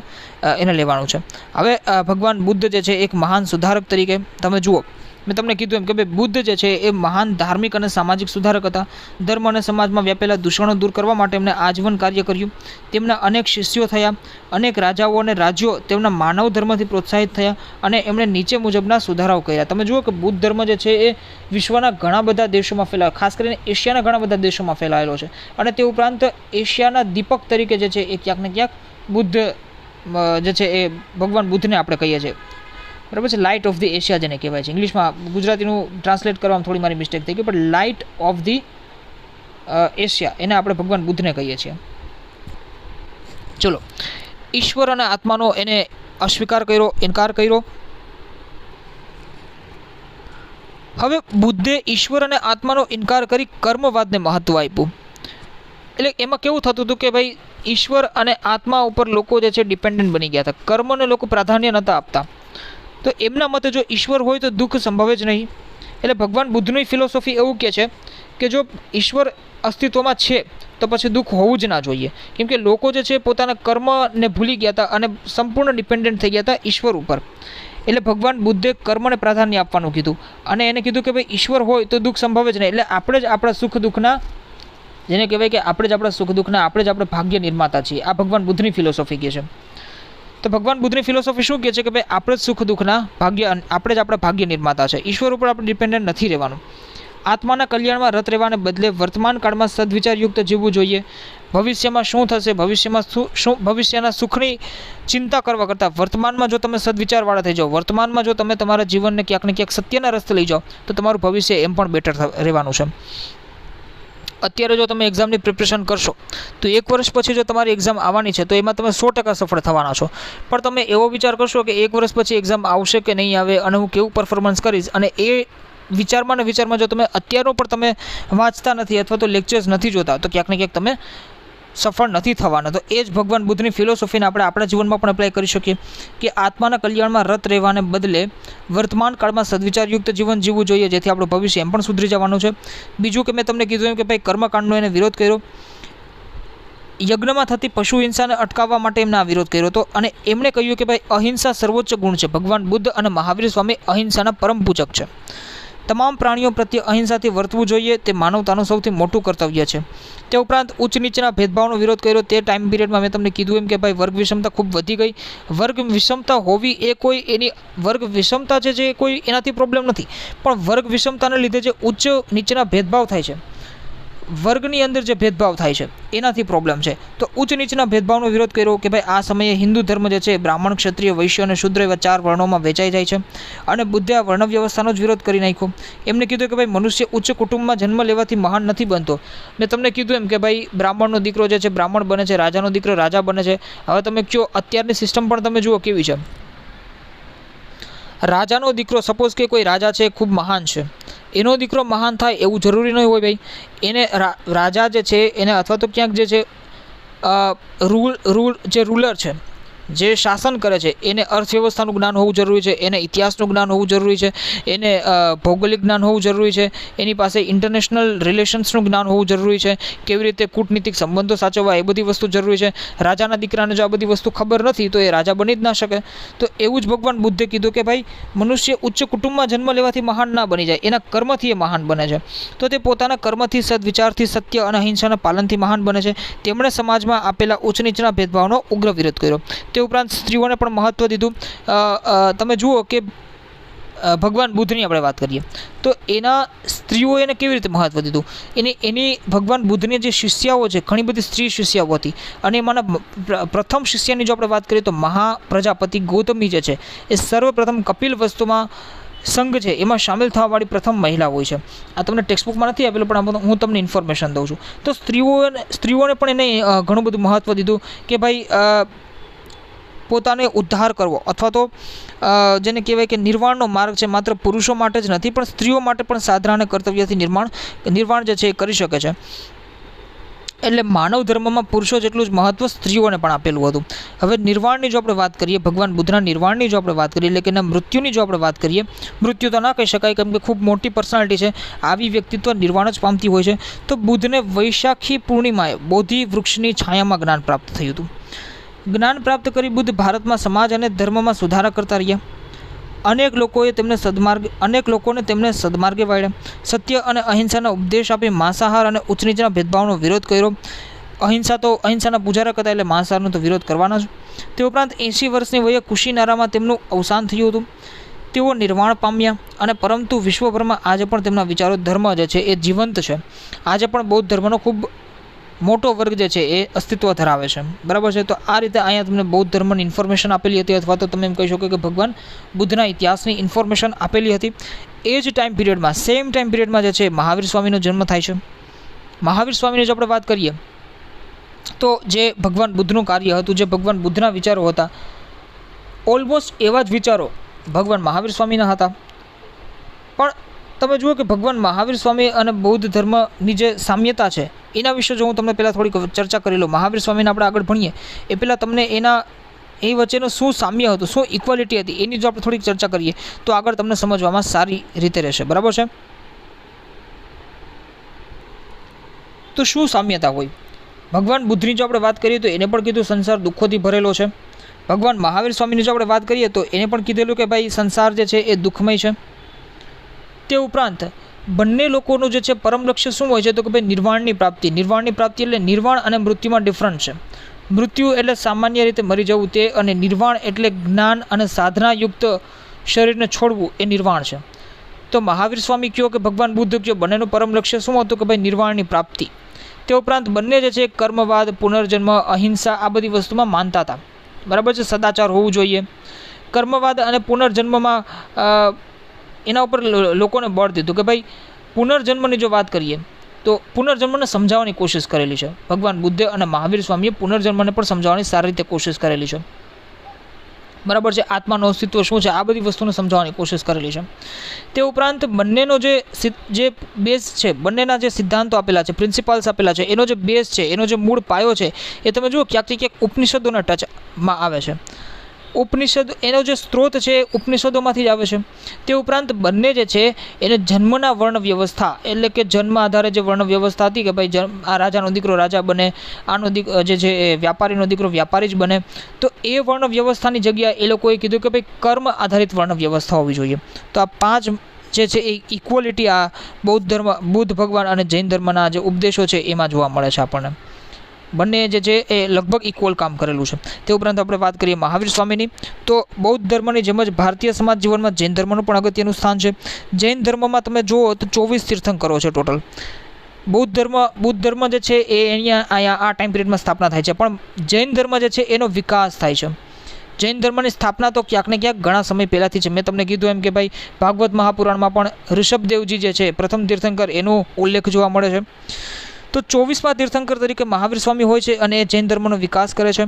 એને લેવાનું છે. હવે ભગવાન બુદ્ધ જે છે એક મહાન સુધારક તરીકે તમે જુઓ મેં તમને કીધું એમ કે ભાઈ બુદ્ધ જે છે એ મહાન ધાર્મિક અને સામાજિક સુધારક હતા. ધર્મ અને સમાજમાં વ્યાપેલા દૂષણો દૂર કરવા માટે એમણે આજીવન કાર્ય કર્યું. તેમના અનેક શિષ્યો થયા. અનેક રાજાઓ અને રાજ્યો તેમના માનવ ધર્મથી પ્રોત્સાહિત થયા અને એમણે નીચે મુજબના સુધારાઓ કર્યા. તમે જુઓ કે બુદ્ધ ધર્મ જે છે એ વિશ્વના ઘણા બધા દેશોમાં ફેલાયો, ખાસ કરીને એશિયાના ઘણા બધા દેશોમાં ફેલાયેલો છે. અને તે ઉપરાંત એશિયાના દીપક તરીકે જે છે એ ક્યાંક ને ક્યાંક બુદ્ધ જે છે એ ભગવાન બુદ્ધને આપણે કહીએ છીએ. બરાબર છે. લાઇટ ઓફ ધી એશિયા જેને કહેવાય છે. ઇંગ્લિશમાં ગુજરાતીનું ટ્રાન્સલેટ કરવામાં થોડી મારી મિસ્ટેક થઈ ગઈ, પણ લાઇટ ઓફ ધી એશિયા એને આપણે ભગવાન બુદ્ધને કહીએ છીએ. ચલો, ઈશ્વર અને આત્માનો એને અસ્વીકાર કર્યો, ઇનકાર કર્યો. હવે બુદ્ધે ઈશ્વર અને આત્માનો ઇનકાર કરી કર્મવાદને મહત્વ આપ્યું. એટલે એમાં કેવું થતું હતું કે ભાઈ ઈશ્વર અને આત્મા ઉપર લોકો જે છે ડિપેન્ડન્ટ બની ગયા હતા. કર્મને લોકો પ્રાધાન્ય નહોતા આપતા. તો એમના મતે જો ઈશ્વર હોય તો દુઃખ સંભવે જ નહીં. એટલે ભગવાન બુદ્ધની ફિલોસોફી એવું કહે છે કે જો ઈશ્વર અસ્તિત્વમાં છે તો પછી દુઃખ હોવું જ ના જોઈએ. કેમ કે લોકો જે છે પોતાના કર્મને ભૂલી ગયા હતા અને સંપૂર્ણ ડિપેન્ડન્ટ થઈ ગયા હતા ઈશ્વર ઉપર. એટલે ભગવાન બુદ્ધે કર્મને પ્રાધાન્ય આપવાનું કીધું અને એને કીધું કે ભાઈ ઈશ્વર હોય તો દુઃખ સંભવે જ નહીં. એટલે આપણે જ આપણા સુખ દુઃખના, જેને કહેવાય કે આપણે જ આપણા સુખ દુઃખના આપણે જ આપણે ભાગ્ય નિર્માતા છીએ. આ ભગવાન બુદ્ધની ફિલોસોફી કહે છે. તો ભગવાન બુદ્ધની ફિલોસોફી શું કહે છે કે ભાઈ આપણે જ સુખ દુઃખના ભાગ્ય, આપણે જ આપણા ભાગ્ય નિર્માતા છે. ઈશ્વર ઉપર આપણે ડિપેન્ડન્ટ નથી રહેવાનું. આત્માના કલ્યાણમાં રત રહેવાને બદલે વર્તમાન કાળમાં સદવિચારયુક્ત જીવવું જોઈએ. ભવિષ્યમાં શું થશે, ભવિષ્યના સુખની ચિંતા કરવા કરતાં વર્તમાનમાં જો તમે સદવિચારવાળા થઈ જાઓ, વર્તમાનમાં જો તમે તમારા જીવનને ક્યાંક ને ક્યાંક સત્યના રસ્તે લઈ જાઓ તો તમારું ભવિષ્ય એમ પણ બેટર રહેવાનું છે. અત્યારે જો તમે એક્ઝામની પ્રિપરેશન કરશો તો 1 વર્ષ પછી જો તમારી એક્ઝામ આવવાની છે તો એમાં તમે 100% સફળ થવાના છો. પણ તમે એવો વિચાર કરશો કે 1 વર્ષ પછી એક્ઝામ આવશે કે નહીં આવે અને હું કેવું પરફોર્મન્સ કરીશ, અને એ વિચારમાં જો તમે અત્યારનું પણ તમે વાંચતા નથી અથવા તો લેક્ચર્સ નથી જોતા તો ક્યાંક ને ક્યાંક તમે સફળ નથી થવાના. તો એ જ ભગવાન બુદ્ધની ફિલોસોફીને આપણે આપણા જીવનમાં પણ એપ્લાય કરી શકીએ કે આત્માના કલ્યાણમાં રત રહેવાને બદલે વર્તમાન કાળમાં સદવિચારયુક્ત જીવન જીવવું જોઈએ, જેથી આપણું ભવિષ્ય એમ પણ સુધરી જવાનું છે. બીજું કે મેં તમને કીધું એમ કે ભાઈ કર્મકાંડનો એને વિરોધ કર્યો. યજ્ઞમાં થતી પશુ હિંસાને અટકાવવા માટે એમને આ વિરોધ કર્યો હતો અને એમણે કહ્યું કે ભાઈ અહિંસા સર્વોચ્ચ ગુણ છે. ભગવાન બુદ્ધ અને મહાવીર સ્વામી અહિંસાના પરમ પૂજક છે. તમામ પ્રાણીઓ પ્રત્યે અહિંસાથી વર્તવું જોઈએ, તે માનવતાનું સૌથી મોટું કર્તવ્ય છે. તે ઉપરાંત ઉચ્ચ નીચના ભેદભાવનો વિરોધ કર્યો. તે ટાઈમ પિરિયડમાં મેં તમને કીધું એમ કે ભાઈ વર્ગ વિષમતા ખૂબ વધી ગઈ. વર્ગ વિષમતા હોવી એ કોઈ એની વર્ગ વિષમતા છે જે કોઈ એનાથી પ્રોબ્લેમ નથી, પણ વર્ગ વિષમતાને લીધે જે ઉચ્ચ નીચના ભેદભાવ થાય છે, વર્ગની અંદર જે ભેદભાવ થાય છે એનાથી પ્રોબ્લેમ છે. તો ઉચ્ચ નીચના ભેદભાવનો વિરોધ કર્યો કે ભાઈ આ સમયે હિન્દુ ધર્મ જે છે બ્રાહ્મણ, ક્ષત્રિય, વૈશ્ય અને શૂદ્ર એવા 4 વર્ણોમાં વહેંચાઈ જાય છે અને બુદ્ધે આ વર્ણ વ્યવસ્થાનો જ વિરોધ કરી નાખ્યો. એમને કીધું કે ભાઈ મનુષ્ય ઉચ્ચ કુટુંબમાં જન્મ લેવાથી મહાન નથી બનતો. મેં તમને કીધું એમ કે ભાઈ બ્રાહ્મણનો દીકરો જે છે બ્રાહ્મણ બને છે, રાજાનો દીકરો રાજા બને છે. હવે તમે કહો અત્યારની સિસ્ટમ પણ તમે જુઓ કેવી છે. રાજાનો દીકરો, સપોઝ કે કોઈ રાજા છે ખૂબ મહાન છે, એનો દીકરો મહાન થાય એવું જરૂરી નહીં હોય ભાઈ. એને રાજા જે છે એને અથવા તો ક્યાંક જે છે રૂલર છે, જે શાસન કરે છે, એને અર્થવ્યવસ્થાનું જ્ઞાન હોવું જરૂરી છે, એને ઇતિહાસનું જ્ઞાન હોવું જરૂરી છે, એને ભૌગોલિક જ્ઞાન હોવું જરૂરી છે, એની પાસે ઇન્ટરનેશનલ રિલેશન્સનું જ્ઞાન હોવું જરૂરી છે, કેવી રીતે કૂટનીતિક સંબંધો સાચવવા એ બધી વસ્તુ જરૂરી છે. રાજાના દીકરાને જો આ બધી વસ્તુ ખબર નથી તો એ રાજા બની જ ના શકે. તો એવું જ ભગવાન બુદ્ધે કીધું કે ભાઈ મનુષ્ય ઉચ્ચ કુટુંબમાં જન્મ લેવાથી મહાન ના બની જાય, એના કર્મથી એ મહાન બને છે. તો તે પોતાના કર્મથી, સદવિચારથી, સત્ય અને અહિંસાના પાલનથી મહાન બને છે. તેમણે સમાજમાં આપેલા ઉચ્ચ નીચના ભેદભાવનો ઉગ્ર વિરોધ કર્યો. તે ઉપરાંત સ્ત્રીઓને પણ મહત્ત્વ દીધું. તમે જુઓ કે ભગવાન બુદ્ધની આપણે વાત કરીએ તો એના સ્ત્રીઓએ એને કેવી રીતે મહત્ત્વ દીધું. એની ભગવાન બુદ્ધની જે શિષ્યાઓ છે ઘણી બધી સ્ત્રી શિષ્યાઓ હતી અને એમાંના પ્રથમ શિષ્યની જો આપણે વાત કરીએ તો મહાપ્રજાપતિ ગૌતમી જે છે એ સર્વપ્રથમ કપિલ વસ્તુમાં સંઘ છે એમાં સામેલ થવાવાળી પ્રથમ મહિલા હોય છે. આ તમને ટેક્સ્ટબુકમાં નથી આપેલું પણ હું તમને ઇન્ફોર્મેશન દઉં છું. તો સ્ત્રીઓને પણ એને ઘણું બધું મહત્ત્વ દીધું કે ભાઈ પોતાને ઉદ્ધાર કરવો અથવા તો જેને કહેવાય કે નિર્વાણનો માર્ગ છે માત્ર પુરુષો માટે જ નથી પણ સ્ત્રીઓ માટે પણ સાધના અને કર્તવ્યથી નિર્વાણ જે છે એ કરી શકે છે. એટલે માનવ ધર્મમાં પુરુષો જેટલું જ મહત્ત્વ સ્ત્રીઓને પણ આપેલું હતું. હવે નિર્વાણની જો આપણે વાત કરીએ, ભગવાન બુદ્ધના નિર્વાણની જો આપણે વાત કરીએ, એટલે કે એના મૃત્યુની જો આપણે વાત કરીએ, મૃત્યુ તો ના કહી શકાય કેમ કે ખૂબ મોટી પર્સનાલિટી છે, આવી વ્યક્તિત્વ નિર્વાણ જ પામતી હોય છે. તો બુદ્ધને વૈશાખી પૂર્ણિમાએ બોધિ વૃક્ષની છાયામાં જ્ઞાન પ્રાપ્ત થયું હતું. જ્ઞાન પ્રાપ્ત કરી બુદ્ધ ભારતમાં સમાજ અને ધર્મમાં સુધારા કરતા રહ્યા. અનેક લોકોને તેમને સદમાર્ગે વાળ્યા. સત્ય અને અહિંસાના ઉપદેશ આપી માંસાહાર અને ઉચ્ચ નીચના ભેદભાવનો વિરોધ કર્યો. અહિંસાના પૂજારક હતા એટલે માંસાહારનો તો વિરોધ કરવાના જ. તે ઉપરાંત 80 વર્ષની વયે કુશીનારામાં તેમનું અવસાન થયું હતું. તેઓ નિર્વાણ પામ્યા અને પરંતુ વિશ્વભરમાં આજે પણ તેમના વિચારો ધર્મ જે છે એ જીવંત છે. આજે પણ બૌદ્ધ ધર્મનો ખૂબ મોટો વર્ગ જે છે એ અસ્તિત્વ ધરાવે છે. બરાબર છે. તો આ રીતે અહીંયા તમને બૌદ્ધ ધર્મની ઇન્ફોર્મેશન આપેલી હતી, અથવા તો તમે એમ કહી શકો કે ભગવાન બુદ્ધના ઇતિહાસની ઇન્ફોર્મેશન આપેલી હતી. એ જ ટાઈમ પીરિયડમાં, સેમ ટાઈમ પીરિયડમાં જે છે મહાવીર સ્વામીનો જન્મ થાય છે. મહાવીર સ્વામીની જો આપણે વાત કરીએ તો જે ભગવાન બુદ્ધનું કાર્ય હતું, જે ભગવાન બુદ્ધના વિચારો હતા, ઓલમોસ્ટ એવા જ વિચારો ભગવાન મહાવીર સ્વામીના હતા. પણ તમે જુઓ કે ભગવાન મહાવીર સ્વામી અને બૌદ્ધ ધર્મની જે સામ્યતા છે એના વિશે જો હું તમને પહેલાં થોડીક ચર્ચા કરી લઉં. મહાવીર સ્વામીને આપણે આગળ ભણીએ એ પહેલાં તમને એ વચ્ચેનું શું સામ્ય હતું, શું ઇક્વાલિટી હતી, એની જો આપણે થોડીક ચર્ચા કરીએ તો આગળ તમને સમજવામાં સારી રીતે રહેશે. બરાબર છે. તો શું સામ્યતા હોય? ભગવાન બુદ્ધની જો આપણે વાત કરીએ તો એને પણ કીધું સંસાર દુઃખોથી ભરેલો છે. ભગવાન મહાવીર સ્વામીની જો આપણે વાત કરીએ તો એને પણ કીધેલું કે ભાઈ સંસાર જે છે એ દુઃખમય છે. તે ઉપરાંત બંને લોકોનું જે છે પરમ લક્ષ્ય શું હોય છે તો કે ભાઈ નિર્વાણની પ્રાપ્તિ. નિર્વાણની પ્રાપ્તિ એટલે નિર્વાણ અને મૃત્યુમાં ડિફરન્ટ છે. મૃત્યુ એટલે સામાન્ય રીતે મરી જવું તે, અને નિર્વાણ એટલે જ્ઞાન અને સાધનાયુક્ત શરીરને છોડવું એ નિર્વાણ છે. તો મહાવીર સ્વામી કહો કે ભગવાન બુદ્ધ કહો, બંનેનું પરમ લક્ષ્ય શું હતું કે ભાઈ નિર્વાણની પ્રાપ્તિ. તે ઉપરાંત બંને જે છે કર્મવાદ, પુનર્જન્મ, અહિંસા આ બધી વસ્તુમાં માનતા હતા. બરાબર છે. સદાચાર હોવું જોઈએ. કર્મવાદ અને પુનર્જન્મમાં એના ઉપર લોકોને બળ દીધું કે ભાઈ પુનર્જન્મની જો વાત કરીએ તો પુનર્જન્મને સમજાવવાની કોશિશ કરેલી છે. ભગવાન બુદ્ધે અને મહાવીર સ્વામીએ પુનર્જન્મને પણ સમજાવવાની સારી રીતે કોશિશ કરેલી છે. બરાબર છે. આત્માનું અસ્તિત્વ શું છે આ બધી વસ્તુને સમજાવવાની કોશિશ કરેલી છે. તે ઉપરાંત બંનેનો જે બેઝ છે, બંનેના જે સિદ્ધાંતો આપેલા છે, પ્રિન્સિપલ્સ આપેલા છે, એનો જે બેઝ છે, એનો જે મૂળ પાયો છે એ તમે જુઓ ક્યાંકથી ક્યાંક ઉપનિષદોના ટચમાં આવે છે. ઉપનિષદ એનો જે સ્ત્રોત છે એ ઉપનિષદોમાંથી જ આવે છે. તે ઉપરાંત બંને જે છે એને જન્મના વર્ણ વ્યવસ્થા, એટલે કે જન્મ આધારે જે વર્ણ વ્યવસ્થા હતી કે ભાઈ આ રાજાનો દીકરો રાજા બને, આનો જે છે એ વ્યાપારીનો દીકરો વ્યાપારી જ બને, તો એ વર્ણ વ્યવસ્થાની જગ્યાએ એ લોકોએ કીધું કે ભાઈ કર્મ આધારિત વર્ણ વ્યવસ્થા હોવી જોઈએ. તો આ 5 જે છે એ ઇક્વલિટી આ બુદ્ધ ભગવાન અને જૈન ધર્મના જે ઉપદેશો છે એમાં જોવા મળે છે આપણને. બંને જે છે એ લગભગ ઇક્વલ કામ કરેલું છે. તે ઉપરાંત આપણે વાત કરીએ મહાવીર સ્વામીની તો બૌદ્ધ ધર્મની જેમ જ ભારતીય સમાજ જીવનમાં જૈન ધર્મનું પણ અગત્યનું સ્થાન છે. જૈન ધર્મમાં તમે જુઓ તો 24 તીર્થંકરો છે ટોટલ. બૌદ્ધ ધર્મ જે છે એ અહીંયા આ ટાઈમ પિરિયડમાં સ્થાપના થાય છે, પણ જૈન ધર્મ જે છે એનો વિકાસ થાય છે. જૈન ધર્મની સ્થાપના તો ક્યાંક ને ક્યાંક ઘણા સમય પહેલાંથી છે. મેં તમને કીધું એમ કે ભાઈ ભાગવત મહાપુરાણમાં પણ ઋષભદેવજી જે છે પ્રથમ તીર્થંકર એનો ઉલ્લેખ જોવા મળે છે. તો 24મા તીર્થંકર તરીકે મહાવીર સ્વામી હોય છે અને એ જૈન ધર્મનો વિકાસ કરે છે.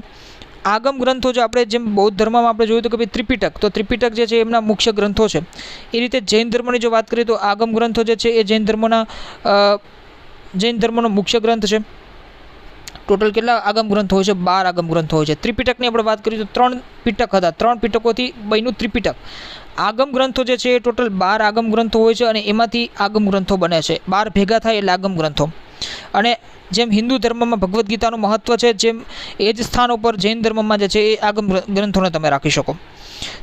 આગમ ગ્રંથો જે આપણે જેમ બૌદ્ધ ધર્મમાં આપણે જોયું તો કે ભાઈ ત્રિપિટક, તો ત્રિપિટક જે છે એમના મુખ્ય ગ્રંથો છે. એ રીતે જૈન ધર્મની જો વાત કરીએ તો આગમ ગ્રંથો જે છે એ જૈન ધર્મનો મુખ્ય ગ્રંથ છે. ટોટલ કેટલા આગમ ગ્રંથો હોય છે? 12 આગમ ગ્રંથો હોય છે. ત્રિપિટકની આપણે વાત કરીએ તો 3 પિટક હતા, 3 પિટકોથી બન્યું ત્રિપિટક. આગમ ગ્રંથો જે છે એ ટોટલ 12 આગમ ગ્રંથો હોય છે અને એમાંથી આગમ ગ્રંથો બને છે. 12 ભેગા થાય એટલે આગમ ગ્રંથો. અને જેમ હિન્દુ ધર્મમાં ભગવદ્ ગીતાનું મહત્ત્વ છે, જેમ એ જ સ્થાન ઉપર જૈન ધર્મમાં જે છે એ આગમ ગ્રંથોને તમે રાખી શકો.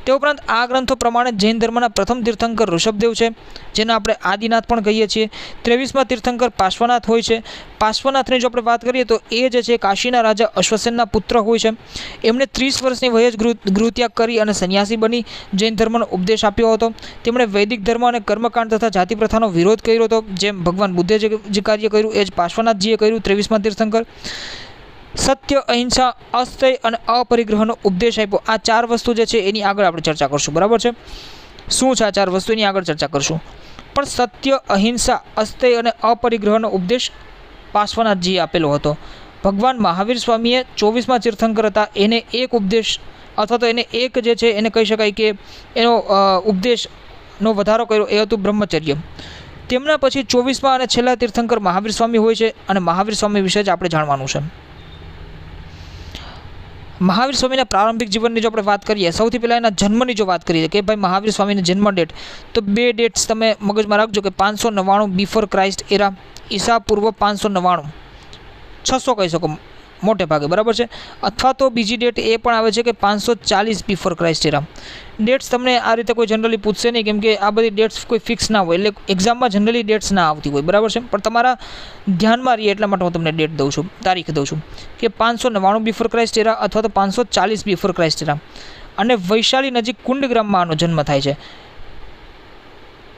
તે ઉપરાંત આ ગ્રંથો પ્રમાણે જૈન ધર્મના પ્રથમ તીર્થંકર ઋષભદેવ છે, જેને આપણે આદિનાથ પણ કહીએ છીએ. 23મા તીર્થંકર પાર્શ્વનાથ હોય છે. પાર્શ્વનાથની જો આપણે વાત કરીએ તો એ જે છે કાશીના રાજા અશ્વસેનના પુત્ર હોય છે. એમણે 30 વર્ષની વયે જ ગૃહત્યાગ કરી અને સંન્યાસી બની જૈન ધર્મનો ઉપદેશ આપ્યો હતો. તેમણે વૈદિક ધર્મ અને કર્મકાંડ તથા જાતિ પ્રથાનો વિરોધ કર્યો હતો. જેમ ભગવાન બુદ્ધે જે કાર્ય કર્યું એ જ પાર્શ્વનાથજીએ કર્યું. 23મા તીર્થંકર સત્ય, અહિંસા, અસ્તય અને અપરિગ્રહનો ઉપદેશ આપ્યો. આ 4 વસ્તુ જે છે એની આગળ આપણે ચર્ચા કરશું. બરાબર છે. શું છે આ 4 વસ્તુ એની આગળ ચર્ચા કરશું. પણ સત્ય, અહિંસા, અસ્તય અને અપરિગ્રહનો ઉપદેશ પાર્શ્વનાથજીએ આપેલો હતો. ભગવાન મહાવીર સ્વામીએ 24મા તીર્થંકર હતા, એને એક ઉપદેશ અથવા તો એને એક જે છે એને કહી શકાય કે એનો ઉપદેશનો વધારો કર્યો એ હતું બ્રહ્મચર્ય. તેમના પછી 24મા અને છેલ્લા તીર્થંકર મહાવીર સ્વામી હોય છે અને મહાવીર સ્વામી વિશે જ આપણે જાણવાનું છે. મહાવીર સ્વામીના પ્રારંભિક જીવનની જો આપણે વાત કરીએ, સૌથી પહેલાં એના જન્મની જો વાત કરીએ કે ભાઈ મહાવીર સ્વામીની જન્મ ડેટ, તો 2 ડેટ્સ તમે મગજમાં રાખજો કે 599 બિફોર ક્રાઇસ્ટ એરા, ઈસા પૂર્વ 599, 600 કહી શકો મોટે ભાગે, બરાબર છે. અથવા તો બીજી ડેટ એ પણ આવે છે કે 540 બિફોર ક્રાઇસ્ટ એરા. ડેટ્સ તમને આ રીતે કોઈ જનરલી પૂછશે નહીં, કેમ કે આ બધી ડેટ્સ કોઈ ફિક્સ ના હોય, એટલે એક્ઝામમાં જનરલી ડેટ્સ ના આવતી હોય, બરાબર છે. પણ તમારા ધ્યાનમાં રહીએ એટલા માટે હું તમને ડેટ દઉં છું, તારીખ દઉં છું કે 599 બિફોર ક્રાઇસ્ટ એરા અથવા તો 540 બિફોર ક્રાઇસ્ટ એરા. અને વૈશાલી નજીક કુંડગ્રામમાં આનો જન્મ થાય છે.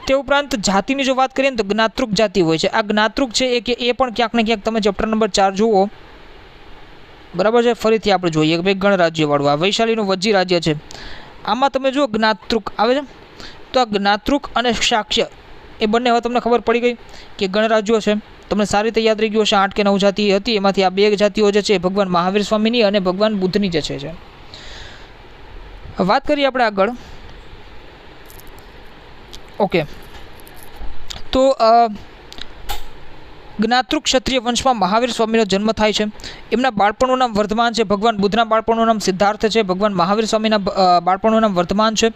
તે ઉપરાંત જાતિની જો વાત કરીએ ને તો જ્ઞાતૃક જાતિ હોય છે. આ જ્ઞાતૃક છે એ પણ ક્યાંક ને ક્યાંક તમે ચેપ્ટર નંબર 4 જુઓ, બરાબર છે. ફરીથી આપણે જોઈએ કે ભાઈ ગણરાજ્યવાળું આ વૈશાલીનું વજ્જી રાજ્ય છે. આમાં તમે જુઓ જ્ઞાતૃક આવે છે, તો આ જ્ઞાતૃક અને શાક્ય એ બંને હવે તમને ખબર પડી ગઈ કે ગણરાજ્યો છે. તમને સારી રીતે યાદ રહી ગયું હશે, 8 કે 9 જાતિ હતી, એમાંથી આ 2 જાતિઓ જે છે ભગવાન મહાવીર સ્વામીની અને ભગવાન બુદ્ધની જે છે. વાત કરીએ આપણે આગળ. ઓકે, તો જ્ઞાતૃક ક્ષત્રિય વંશમાં મહાવીર સ્વામીનો જન્મ થાય છે. એમના બાળપણનું નામ વર્ધમાન છે. ભગવાન બુદ્ધના બાળપણનું નામ સિદ્ધાર્થ છે. ભગવાન મહાવીર સ્વામીના બાળપણનું નામ વર્ધમાન છે.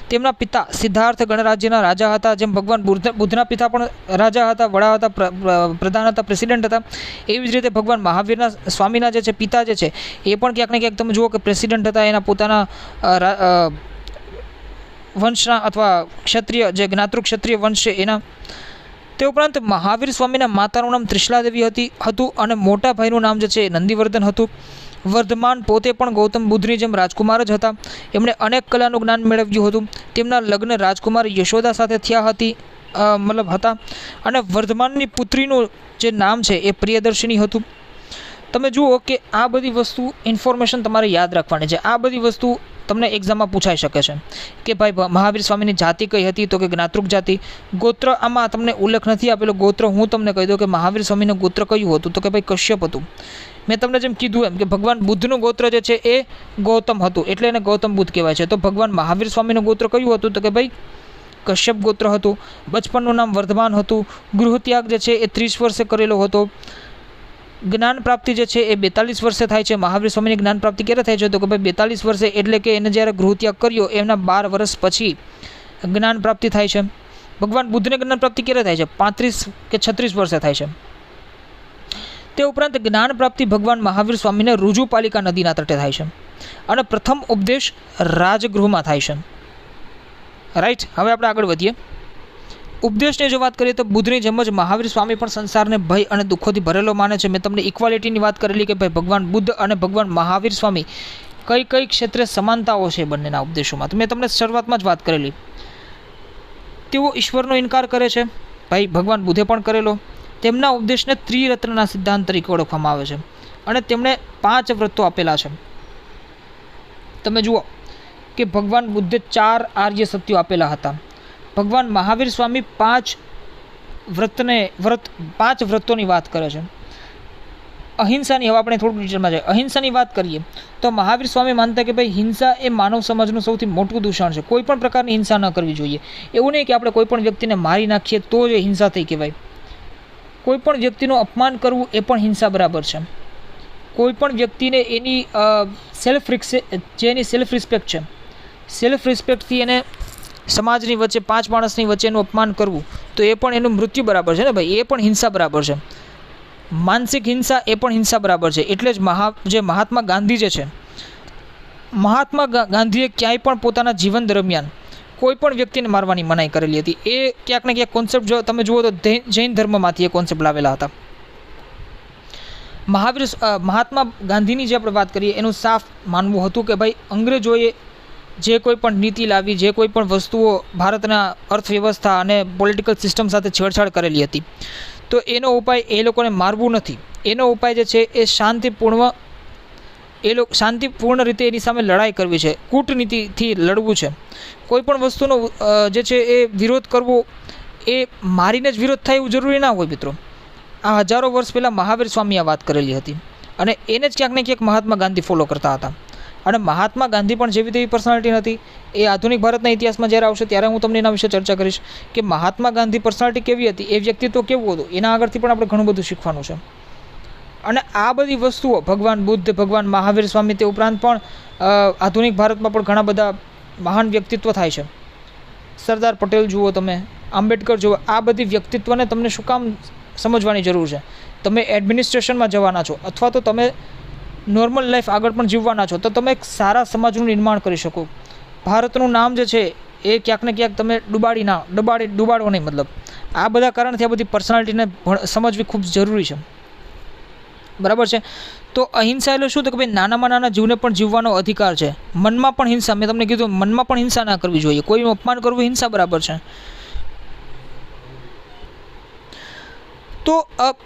તેમના પિતા સિદ્ધાર્થ ગણરાજ્યના રાજા હતા. જેમ ભગવાન બુદ્ધના પિતા પણ રાજા હતા, વડા હતા, પ્રધાન હતા, પ્રેસિડેન્ટ હતા. એવી જ રીતે ભગવાન મહાવીરના સ્વામીના જે છે પિતા જે છે એ પણ ક્યાંક ને ક્યાંક તમે જુઓ કે પ્રેસિડેન્ટ હતા. એના પોતાના વંશના અથવા ક્ષત્રિય જે જ્ઞાતૃક ક્ષત્રિય વંશ છે એના. તે ઉપરાંત મહાવીર સ્વામીના માતાનું નામ ત્રિશલાદેવી હતું અને મોટા ભાઈનું નામ જે છે નંદીવર્ધન હતું. વર્ધમાન પોતે પણ ગૌતમ બુદ્ધની જેમ રાજકુમાર જ હતા. એમણે અનેક કલાનું જ્ઞાન મેળવ્યું હતું. તેમના લગ્ન રાજકુમાર યશોદા સાથે થયા હતા. અને વર્ધમાનની પુત્રીનું જે નામ છે એ પ્રિયદર્શિની હતું. તમે જુઓ કે આ બધી વસ્તુ ઇન્ફોર્મેશન તમારે યાદ રાખવાની છે. આ બધી વસ્તુ તમને એક્ઝામમાં પૂછાઈ શકે છે કે ભાઈ મહાવીર સ્વામીની જાતિ કઈ હતી, તો કે જ્ઞાતૃક જાતિ. ગોત્ર આમાં તમને ઉલ્લેખ નથી આપેલો. ગોત્ર હું તમને કહી દઉં કે મહાવીર સ્વામીનું ગોત્ર કયું હતું, તો કે ભાઈ કશ્યપ હતું. મેં તમને જેમ કીધું એમ કે ભગવાન બુદ્ધનું ગોત્ર જે છે એ ગૌતમ હતું, એટલે એને ગૌતમ બુદ્ધ કહેવાય છે. તો ભગવાન મહાવીર સ્વામીનું ગોત્ર કયું હતું, તો કે ભાઈ કશ્યપ ગોત્ર હતું. બચપનનું નામ વર્ધમાન હતું. ગૃહત્યાગ જે છે એ 30 વર્ષે કરેલો હતો. જ્ઞાન પ્રાપ્તિ જે છે એ 42 વર્ષે થાય છે. મહાવીર સ્વામીની જ્ઞાન પ્રાપ્તિ ક્યારે થાય છે, તો કે ભાઈ 42 વર્ષે, એટલે કે એને જ્યારે ગૃહત્યાગ કર્યો એમના 12 વર્ષ પછી જ્ઞાન પ્રાપ્તિ થાય છે. ભગવાન બુદ્ધને જ્ઞાન પ્રાપ્તિ ક્યારે થાય છે, 35 કે 36 વર્ષે થાય છે. તે ઉપરાંત જ્ઞાન પ્રાપ્તિ ભગવાન મહાવીર સ્વામીને રુજુપાલિકા નદીના તટે થાય છે અને પ્રથમ ઉપદેશ રાજગૃહમાં થાય છે. રાઈટ, હવે આપણે આગળ વધીએ. ઉપદેશની જો વાત કરીએ તો બુદ્ધની જેમ જ મહાવીર સ્વામી પણ સંસારને ભય અને દુઃખોથી ભરેલો માને છે. મેં તમને ઇક્વાલિટીની વાત કરેલી કે ભાઈ ભગવાન બુદ્ધ અને ભગવાન મહાવીર સ્વામી કઈ કઈ ક્ષેત્રે સમાનતાઓ છે બંનેના ઉપદેશોમાં. તો મેં તમને શરૂઆતમાં જ વાત કરેલી. તેઓ ઈશ્વરનો ઇનકાર કરે છે, ભાઈ ભગવાન બુદ્ધે પણ કરેલો. તેમના ઉપદેશને ત્રિરત્નના સિદ્ધાંત તરીકે ઓળખવામાં આવે છે અને તેમણે 5 વ્રતો આપેલા છે. તમે જુઓ કે ભગવાન બુદ્ધે 4 આર્ય સત્યો આપેલા હતા. ભગવાન મહાવીર સ્વામી 5 વ્રતોની વાત કરે છે. અહિંસાની, હવે આપણે થોડું ડિટેલમાં જાય. અહિંસાની વાત કરીએ તો મહાવીર સ્વામી માનતા કે ભાઈ હિંસા એ માનવ સમાજનું સૌથી મોટું દૂષણ છે. કોઈ પણ પ્રકારની હિંસા ન કરવી જોઈએ. એવું નહીં કે આપણે કોઈ પણ વ્યક્તિને મારી નાખીએ તો જ હિંસા થઈ કહેવાય. કોઈ પણ વ્યક્તિનું અપમાન કરવું એ પણ હિંસા બરાબર છે. કોઈ પણ વ્યક્તિને એની સેલ્ફ રિસ્પેક્ટ છે, સેલ્ફ રિસ્પેક્ટથી એને સમાજની વચ્ચે 5 માણસની વચ્ચેનું અપમાન કરવું તો એ પણ એનું મૃત્યુ બરાબર છે ને ભાઈ, એ પણ હિંસા બરાબર છે. માનસિક હિંસા એ પણ હિંસા બરાબર છે. એટલે જ મહાત્મા ગાંધી જે છે, મહાત્મા ગાંધીએ ક્યાંય પણ પોતાના જીવન દરમિયાન કોઈ પણ વ્યક્તિને મારવાની મનાઈ કરેલી હતી. એ ક્યાંક ને ક્યાંક કોન્સેપ્ટ જો તમે જુઓ તો જૈન ધર્મમાંથી એ કોન્સેપ્ટ લાવેલા હતા. મહાત્મા ગાંધીની જે આપણે વાત કરીએ એનું સાફ માનવું હતું કે ભાઈ અંગ્રેજોએ જે કોઈ પણ નીતિ લાવી, જે કોઈ પણ વસ્તુઓ ભારતના અર્થવ્યવસ્થા અને પોલિટિકલ સિસ્ટમ સાથે છેડછાડ કરેલી હતી, તો એનો ઉપાય એ લોકોને મારવું નથી. એનો ઉપાય જે છે એ શાંતિપૂર્ણ રીતે એની સામે લડાઈ કરવી છે, કૂટનીતિથી લડવું છે. કોઈ પણ વસ્તુનો જે છે એ વિરોધ કરવો એ મારીને જ વિરોધ થાય એવું જરૂરી ના હોય મિત્રો. આ હજારો વર્ષ પહેલાં મહાવીર સ્વામી આ વાત કરેલી હતી અને એને જ ક્યાંક ને ક્યાંક મહાત્મા ગાંધી ફોલો કરતા હતા. અને મહાત્મા ગાંધી પણ જેવી તેવી પર્સનાલિટી નથી. એ આધુનિક ભારતના ઇતિહાસમાં જ્યારે આવશે ત્યારે હું તમને એના વિશે ચર્ચા કરીશ કે મહાત્મા ગાંધી પર્સનાલિટી કેવી હતી, એ વ્યક્તિત્વ કેવું હતું. એના આગળથી પણ આપણે ઘણું બધું શીખવાનું છે. અને આ બધી વસ્તુઓ ભગવાન બુદ્ધ, ભગવાન મહાવીર સ્વામી, તે ઉપરાંત પણ આધુનિક ભારતમાં પણ ઘણા બધા મહાન વ્યક્તિત્વ થાય છે. સરદાર પટેલ જુઓ, તમે આંબેડકર જુઓ. આ બધી વ્યક્તિત્વને તમને શું કામ સમજવાની જરૂર છે? તમે એડમિનિસ્ટ્રેશનમાં જવાના છો અથવા તો તમે નોર્મલ લાઈફ આગળ પણ જીવવાના છો તો તમે એક સારા સમાજનું નિર્માણ કરી શકો. ભારતનું નામ જે છે એ ક્યાંક ને ક્યાંક તમે ડુબાડો નહીં. મતલબ આ બધા કારણથી આ બધી પર્સનાલિટીને સમજવી ખૂબ જરૂરી છે. બરાબર છે. તો અહિંસા એટલે શું? તો કે ભાઈ નાનામાં નાના જીવને પણ જીવવાનો અધિકાર છે. મનમાં પણ હિંસા, મેં તમને કીધું મનમાં પણ હિંસા ના કરવી જોઈએ. કોઈનું અપમાન કરવું હિંસા બરાબર છે. તો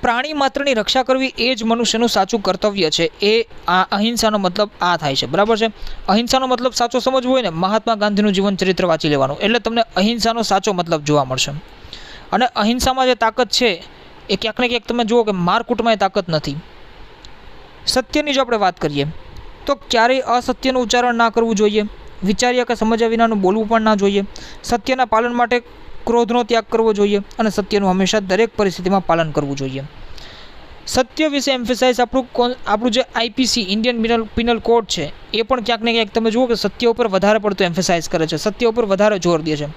પ્રાણી માત્રની રક્ષા કરવી એ જ મનુષ્યનું સાચું કર્તવ્ય છે. એ આ અહિંસાનો મતલબ આ થાય છે. બરાબર છે. અહિંસાનો મતલબ સાચો સમજવો હોય ને, મહાત્મા ગાંધીનું જીવન ચરિત્ર વાંચી લેવાનું, એટલે તમને અહિંસાનો સાચો મતલબ જોવા મળશે. અને અહિંસામાં જે તાકાત છે એ ક્યાંક ને ક્યાંક તમે જુઓ કે મારકૂટમાં એ તાકાત નથી. સત્યની જો આપણે વાત કરીએ તો ક્યારેય અસત્યનું ઉચ્ચારણ ના કરવું જોઈએ. વિચાર્યા કે સમજ્યા વિનાનું બોલવું પણ ના જોઈએ. સત્યના પાલન માટે ક્રોધનો ત્યાગ કરવો જોઈએ અને સત્યનું હંમેશા દરેક પરિસ્થિતિમાં પાલન કરવું જોઈએ. સત્ય વિશે એમ્ફેસાઇઝ આપણું જે આઈપીસી ઇન્ડિયન પિનલ કોડ છે એ પણ ક્યાંક ને ક્યાંક તમે જુઓ કે સત્ય ઉપર વધારે પડતું એમ્ફેસાઇઝ કરે છે, સત્ય ઉપર વધારે જોર દે છે.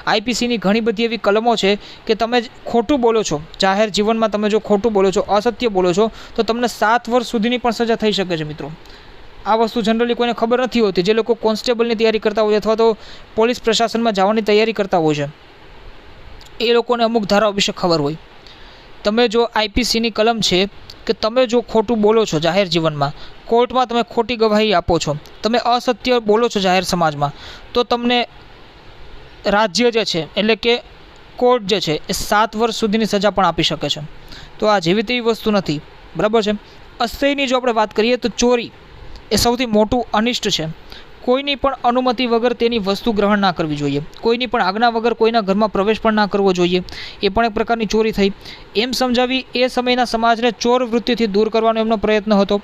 આઈપીસીની ઘણી બધી એવી કલમો છે કે તમે ખોટું બોલો છો જાહેર જીવનમાં, તમે જો ખોટું બોલો છો, અસત્ય બોલો છો તો તમને 7 વર્ષ સુધીની પણ સજા થઈ શકે છે. મિત્રો, આ વસ્તુ જનરલી કોઈને ખબર નથી હોતી. જે લોકો કોન્સ્ટેબલની તૈયારી કરતા હોય અથવા તો પોલીસ પ્રશાસનમાં જવાની તૈયારી કરતા હોય છે એ લોકોને અમુક ધારાઓ વિશે ખબર હોય. તમે જો આઈપીસીની કલમ છે કે તમે જો ખોટું બોલો છો જાહેર જીવનમાં, કોર્ટમાં તમે ખોટી ગવાહી આપો છો, તમે અસત્ય બોલો છો જાહેર સમાજમાં, તો તમને રાજ્ય જે છે એટલે કે કોર્ટ જે છે એ 7 વર્ષ સુધીની સજા પણ આપી શકે છે. તો આ જેવી તેવી વસ્તુ નથી. બરાબર છે. અસ્થયની જો આપણે વાત કરીએ તો ચોરી એ સૌથી મોટું અનિષ્ટ છે. કોઈની પણ અનુમતિ વગર તેની વસ્તુ ગ્રહણ ના કરવી જોઈએ. કોઈની પણ આજ્ઞા વગર કોઈના ઘરમાં પ્રવેશ પણ ના કરવો જોઈએ. એ પણ એક પ્રકારની ચોરી થઈ. એમ સમજાવી એ સમયના સમાજને ચોર વૃત્તિથી દૂર કરવાનો એમનો પ્રયત્ન હતો.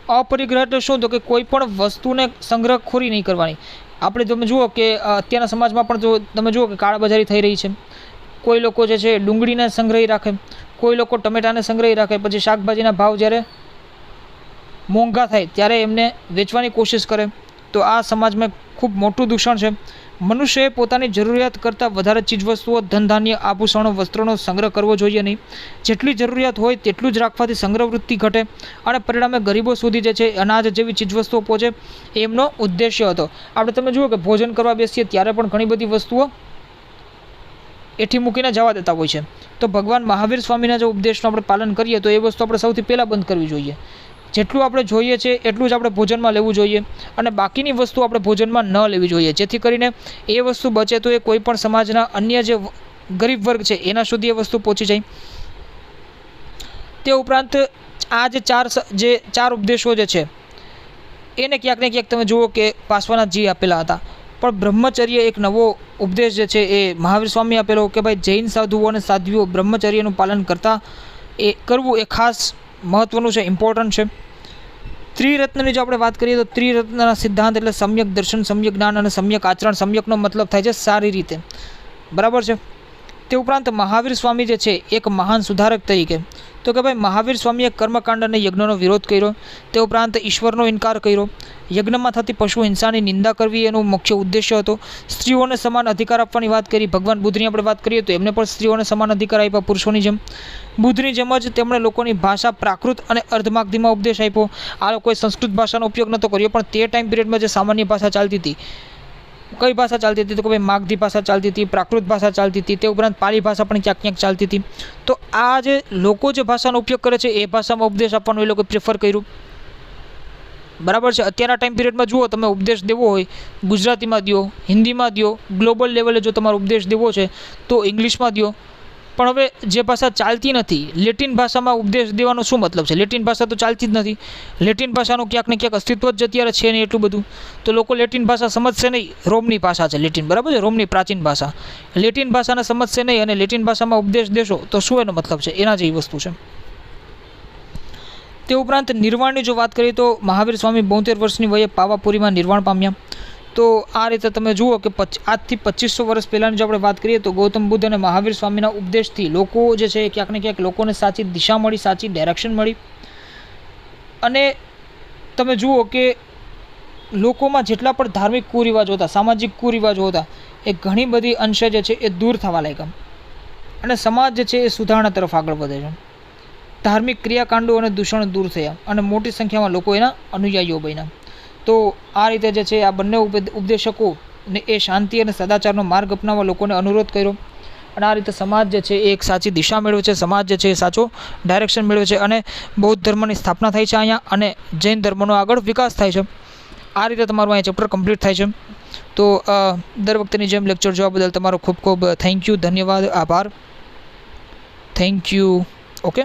અપરિગ્રહ એટલે શું? તો કે કોઈ પણ વસ્તુને સંગ્રહખોરી નહીં કરવાની. આપણે તમે જુઓ કે અત્યારના સમાજમાં પણ જો તમે જુઓ કે કાળાબજારી થઈ રહી છે. કોઈ લોકો જે છે ડુંગળીને સંગ્રહી રાખે, કોઈ લોકો ટમેટાને સંગ્રહી રાખે, પછી શાકભાજીના ભાવ જ્યારે મોંઘા થાય ત્યારે એમને વેચવાની કોશિશ કરે. તો આ સમાજમાં ખૂબ મોટું દૂષણ છે. મનુષ્યએ પોતાની જરૂરિયાત કરતાં વધારે ચીજવસ્તુઓ, ધનધાન્ય, આભૂષણો, વસ્ત્રોનો સંગ્રહ કરવો જોઈએ નહીં. જેટલી જરૂરિયાત હોય તેટલું જ રાખવાથી સંગ્રહવૃત્તિ ઘટે અને પરિણામે ગરીબો સુધી જે છે અનાજ જેવી ચીજવસ્તુઓ પહોંચે, એ એમનો ઉદ્દેશ્ય હતો. આપણે તમે જુઓ કે ભોજન કરવા બેસીએ ત્યારે પણ ઘણી બધી વસ્તુઓ એઠી મૂકીને જવા દેતા હોય છે. તો ભગવાન મહાવીર સ્વામીના જો ઉપદેશનું આપણે પાલન કરીએ તો એ વસ્તુ આપણે સૌથી પહેલાં બંધ કરવી જોઈએ. જેટલું આપણે જોઈએ છે એટલું જ આપણે ભોજનમાં લેવું જોઈએ અને બાકીની વસ્તુ આપણે ભોજનમાં ન લેવી જોઈએ, જેથી કરીને એ વસ્તુ બચે તો એ કોઈ પણ સમાજના અન્ય જે ગરીબ વર્ગ છે એના સુધી એ વસ્તુ પહોંચી જાય. તે ઉપરાંત આ જે ચાર ઉપદેશો જે છે એને ક્યાંક ને ક્યાંક તમે જુઓ કે પાર્શ્વનાથજી આપેલા હતા. પણ બ્રહ્મચર્ય એક નવો ઉપદેશ જે છે એ મહાવીર સ્વામી આપેલો કે ભાઈ જૈન સાધુઓ અને સાધ્વીઓ બ્રહ્મચર્યનું પાલન કરવું એ ખાસ મહત્ત્વનું છે, ઇમ્પોર્ટન્ટ છે. ત્રિરત્નની જો આપણે વાત કરીએ તો ત્રિરત્નના સિદ્ધાંત એટલે સમ્યક દર્શન, સમ્યક જ્ઞાન અને સમ્યક આચરણ. સમ્યકનો મતલબ થાય છે સારી રીતે. બરાબર છે. તે ઉપરાંત મહાવીર સ્વામી જે છે એક મહાન સુધારક તરીકે તો કે ભાઈ મહાવીર સ્વામીએ કર્મકાંડ અને યજ્ઞનો વિરોધ કર્યો. તે ઉપરાંત ઈશ્વરનો ઇનકાર કર્યો. યજ્ઞમાં થતી પશુ હિંસાની નિંદા કરવી એનો મુખ્ય ઉદ્દેશ્ય હતો. સ્ત્રીઓને સમાન અધિકાર આપવાની વાત કરી. ભગવાન બુદ્ધની આપણે વાત કરીએ તો એમને પણ સ્ત્રીઓને સમાન અધિકાર આપ્યા પુરુષોની જેમ. બુદ્ધની જેમ જ તેમણે લોકોની ભાષા પ્રાકૃત અને અર્ધમાગધીમાં ઉપદેશ આપ્યો. આ લોકોએ સંસ્કૃત ભાષાનો ઉપયોગ નહોતો કર્યો, પણ તે ટાઈમ પિરિયડમાં જે સામાન્ય ભાષા ચાલતી હતી, કઈ ભાષા ચાલતી હતી? તો કે ભાઈ માગધી ભાષા ચાલતી હતી, પ્રાકૃત ભાષા ચાલતી હતી, તે ઉપરાંત પાલી ભાષા પણ ક્યાંક ક્યાંક ચાલતી હતી. તો આ જે લોકો જે ભાષાનો ઉપયોગ કરે છે એ ભાષામાં ઉપદેશ આપવાનો એ લોકો પ્રિફર કર્યું. બરાબર છે. અત્યારના ટાઈમ પિરિયડમાં જુઓ તમે ઉપદેશ દેવો હોય ગુજરાતીમાં દો, હિન્દીમાં દો, ગ્લોબલ લેવલે જો તમારો ઉપદેશ દેવો છે તો ઇંગ્લિશમાં દો. પણ હવે જે ભાષા ચાલતી નથી, લેટિન ભાષામાં ઉપદેશ દેવાનો શું મતલબ છે? લેટિન ભાષા તો ચાલતી જ નથી. લેટિન ભાષાનું ક્યાંક ને ક્યાંક અસ્તિત્વ જ અત્યારે છે નહીં એટલું બધું. તો લોકો લેટિન ભાષા સમજશે નહીં. રોમની ભાષા છે લેટિન, બરાબર છે, રોમની પ્રાચીન ભાષા. લેટિન ભાષાને સમજશે નહીં અને લેટિન ભાષામાં ઉપદેશ દેશો તો શું એનો મતલબ છે? એના જેવી વસ્તુ છે. તે ઉપરાંત નિર્વાણની જો વાત કરીએ તો મહાવીર સ્વામી 72 વર્ષની વયે પાવાપુરીમાં નિર્વાણ પામ્યા. તો આ રીતે તમે જુઓ કે આજથી 2500 વર્ષ પહેલાંની જો આપણે વાત કરીએ તો ગૌતમ બુદ્ધ અને મહાવીર સ્વામીના ઉપદેશથી લોકો જે છે ક્યાંક ને ક્યાંક લોકોને સાચી દિશા મળી, સાચી ડાયરેક્શન મળી. અને તમે જુઓ કે લોકોમાં જેટલા પણ ધાર્મિક કુરિવાજો હતા, સામાજિક કુરિવાજો હતા, એ ઘણી બધી અંશે જે છે એ દૂર થવા લાગ્યા અને સમાજ જે છે એ સુધારણા તરફ આગળ વધે છે. ધાર્મિક ક્રિયાકાંડો અને દૂષણ દૂર થયા અને મોટી સંખ્યામાં લોકો એના અનુયાયીઓ બન્યા. તો આ રીતે જે છે આ બંને ઉપદેશકોને એ શાંતિ અને સદાચારનો માર્ગ અપનાવવા લોકોને અનુરોધ કર્યો અને આ રીતે સમાજ જે છે એ એક સાચી દિશા મેળવે છે, સમાજ જે છે એ સાચો ડાયરેક્શન મેળવે છે અને બૌદ્ધ ધર્મની સ્થાપના થાય છે અહીંયા અને જૈન ધર્મનો આગળ વિકાસ થાય છે. આ રીતે તમારું અહીંયા ચેપ્ટર કમ્પ્લીટ થાય છે. તો દર વખતેની જેમ લેક્ચર જોવા બદલ તમારો ખૂબ ખૂબ થેન્ક યુ, ધન્યવાદ, આભાર. Thank you. ઓકે.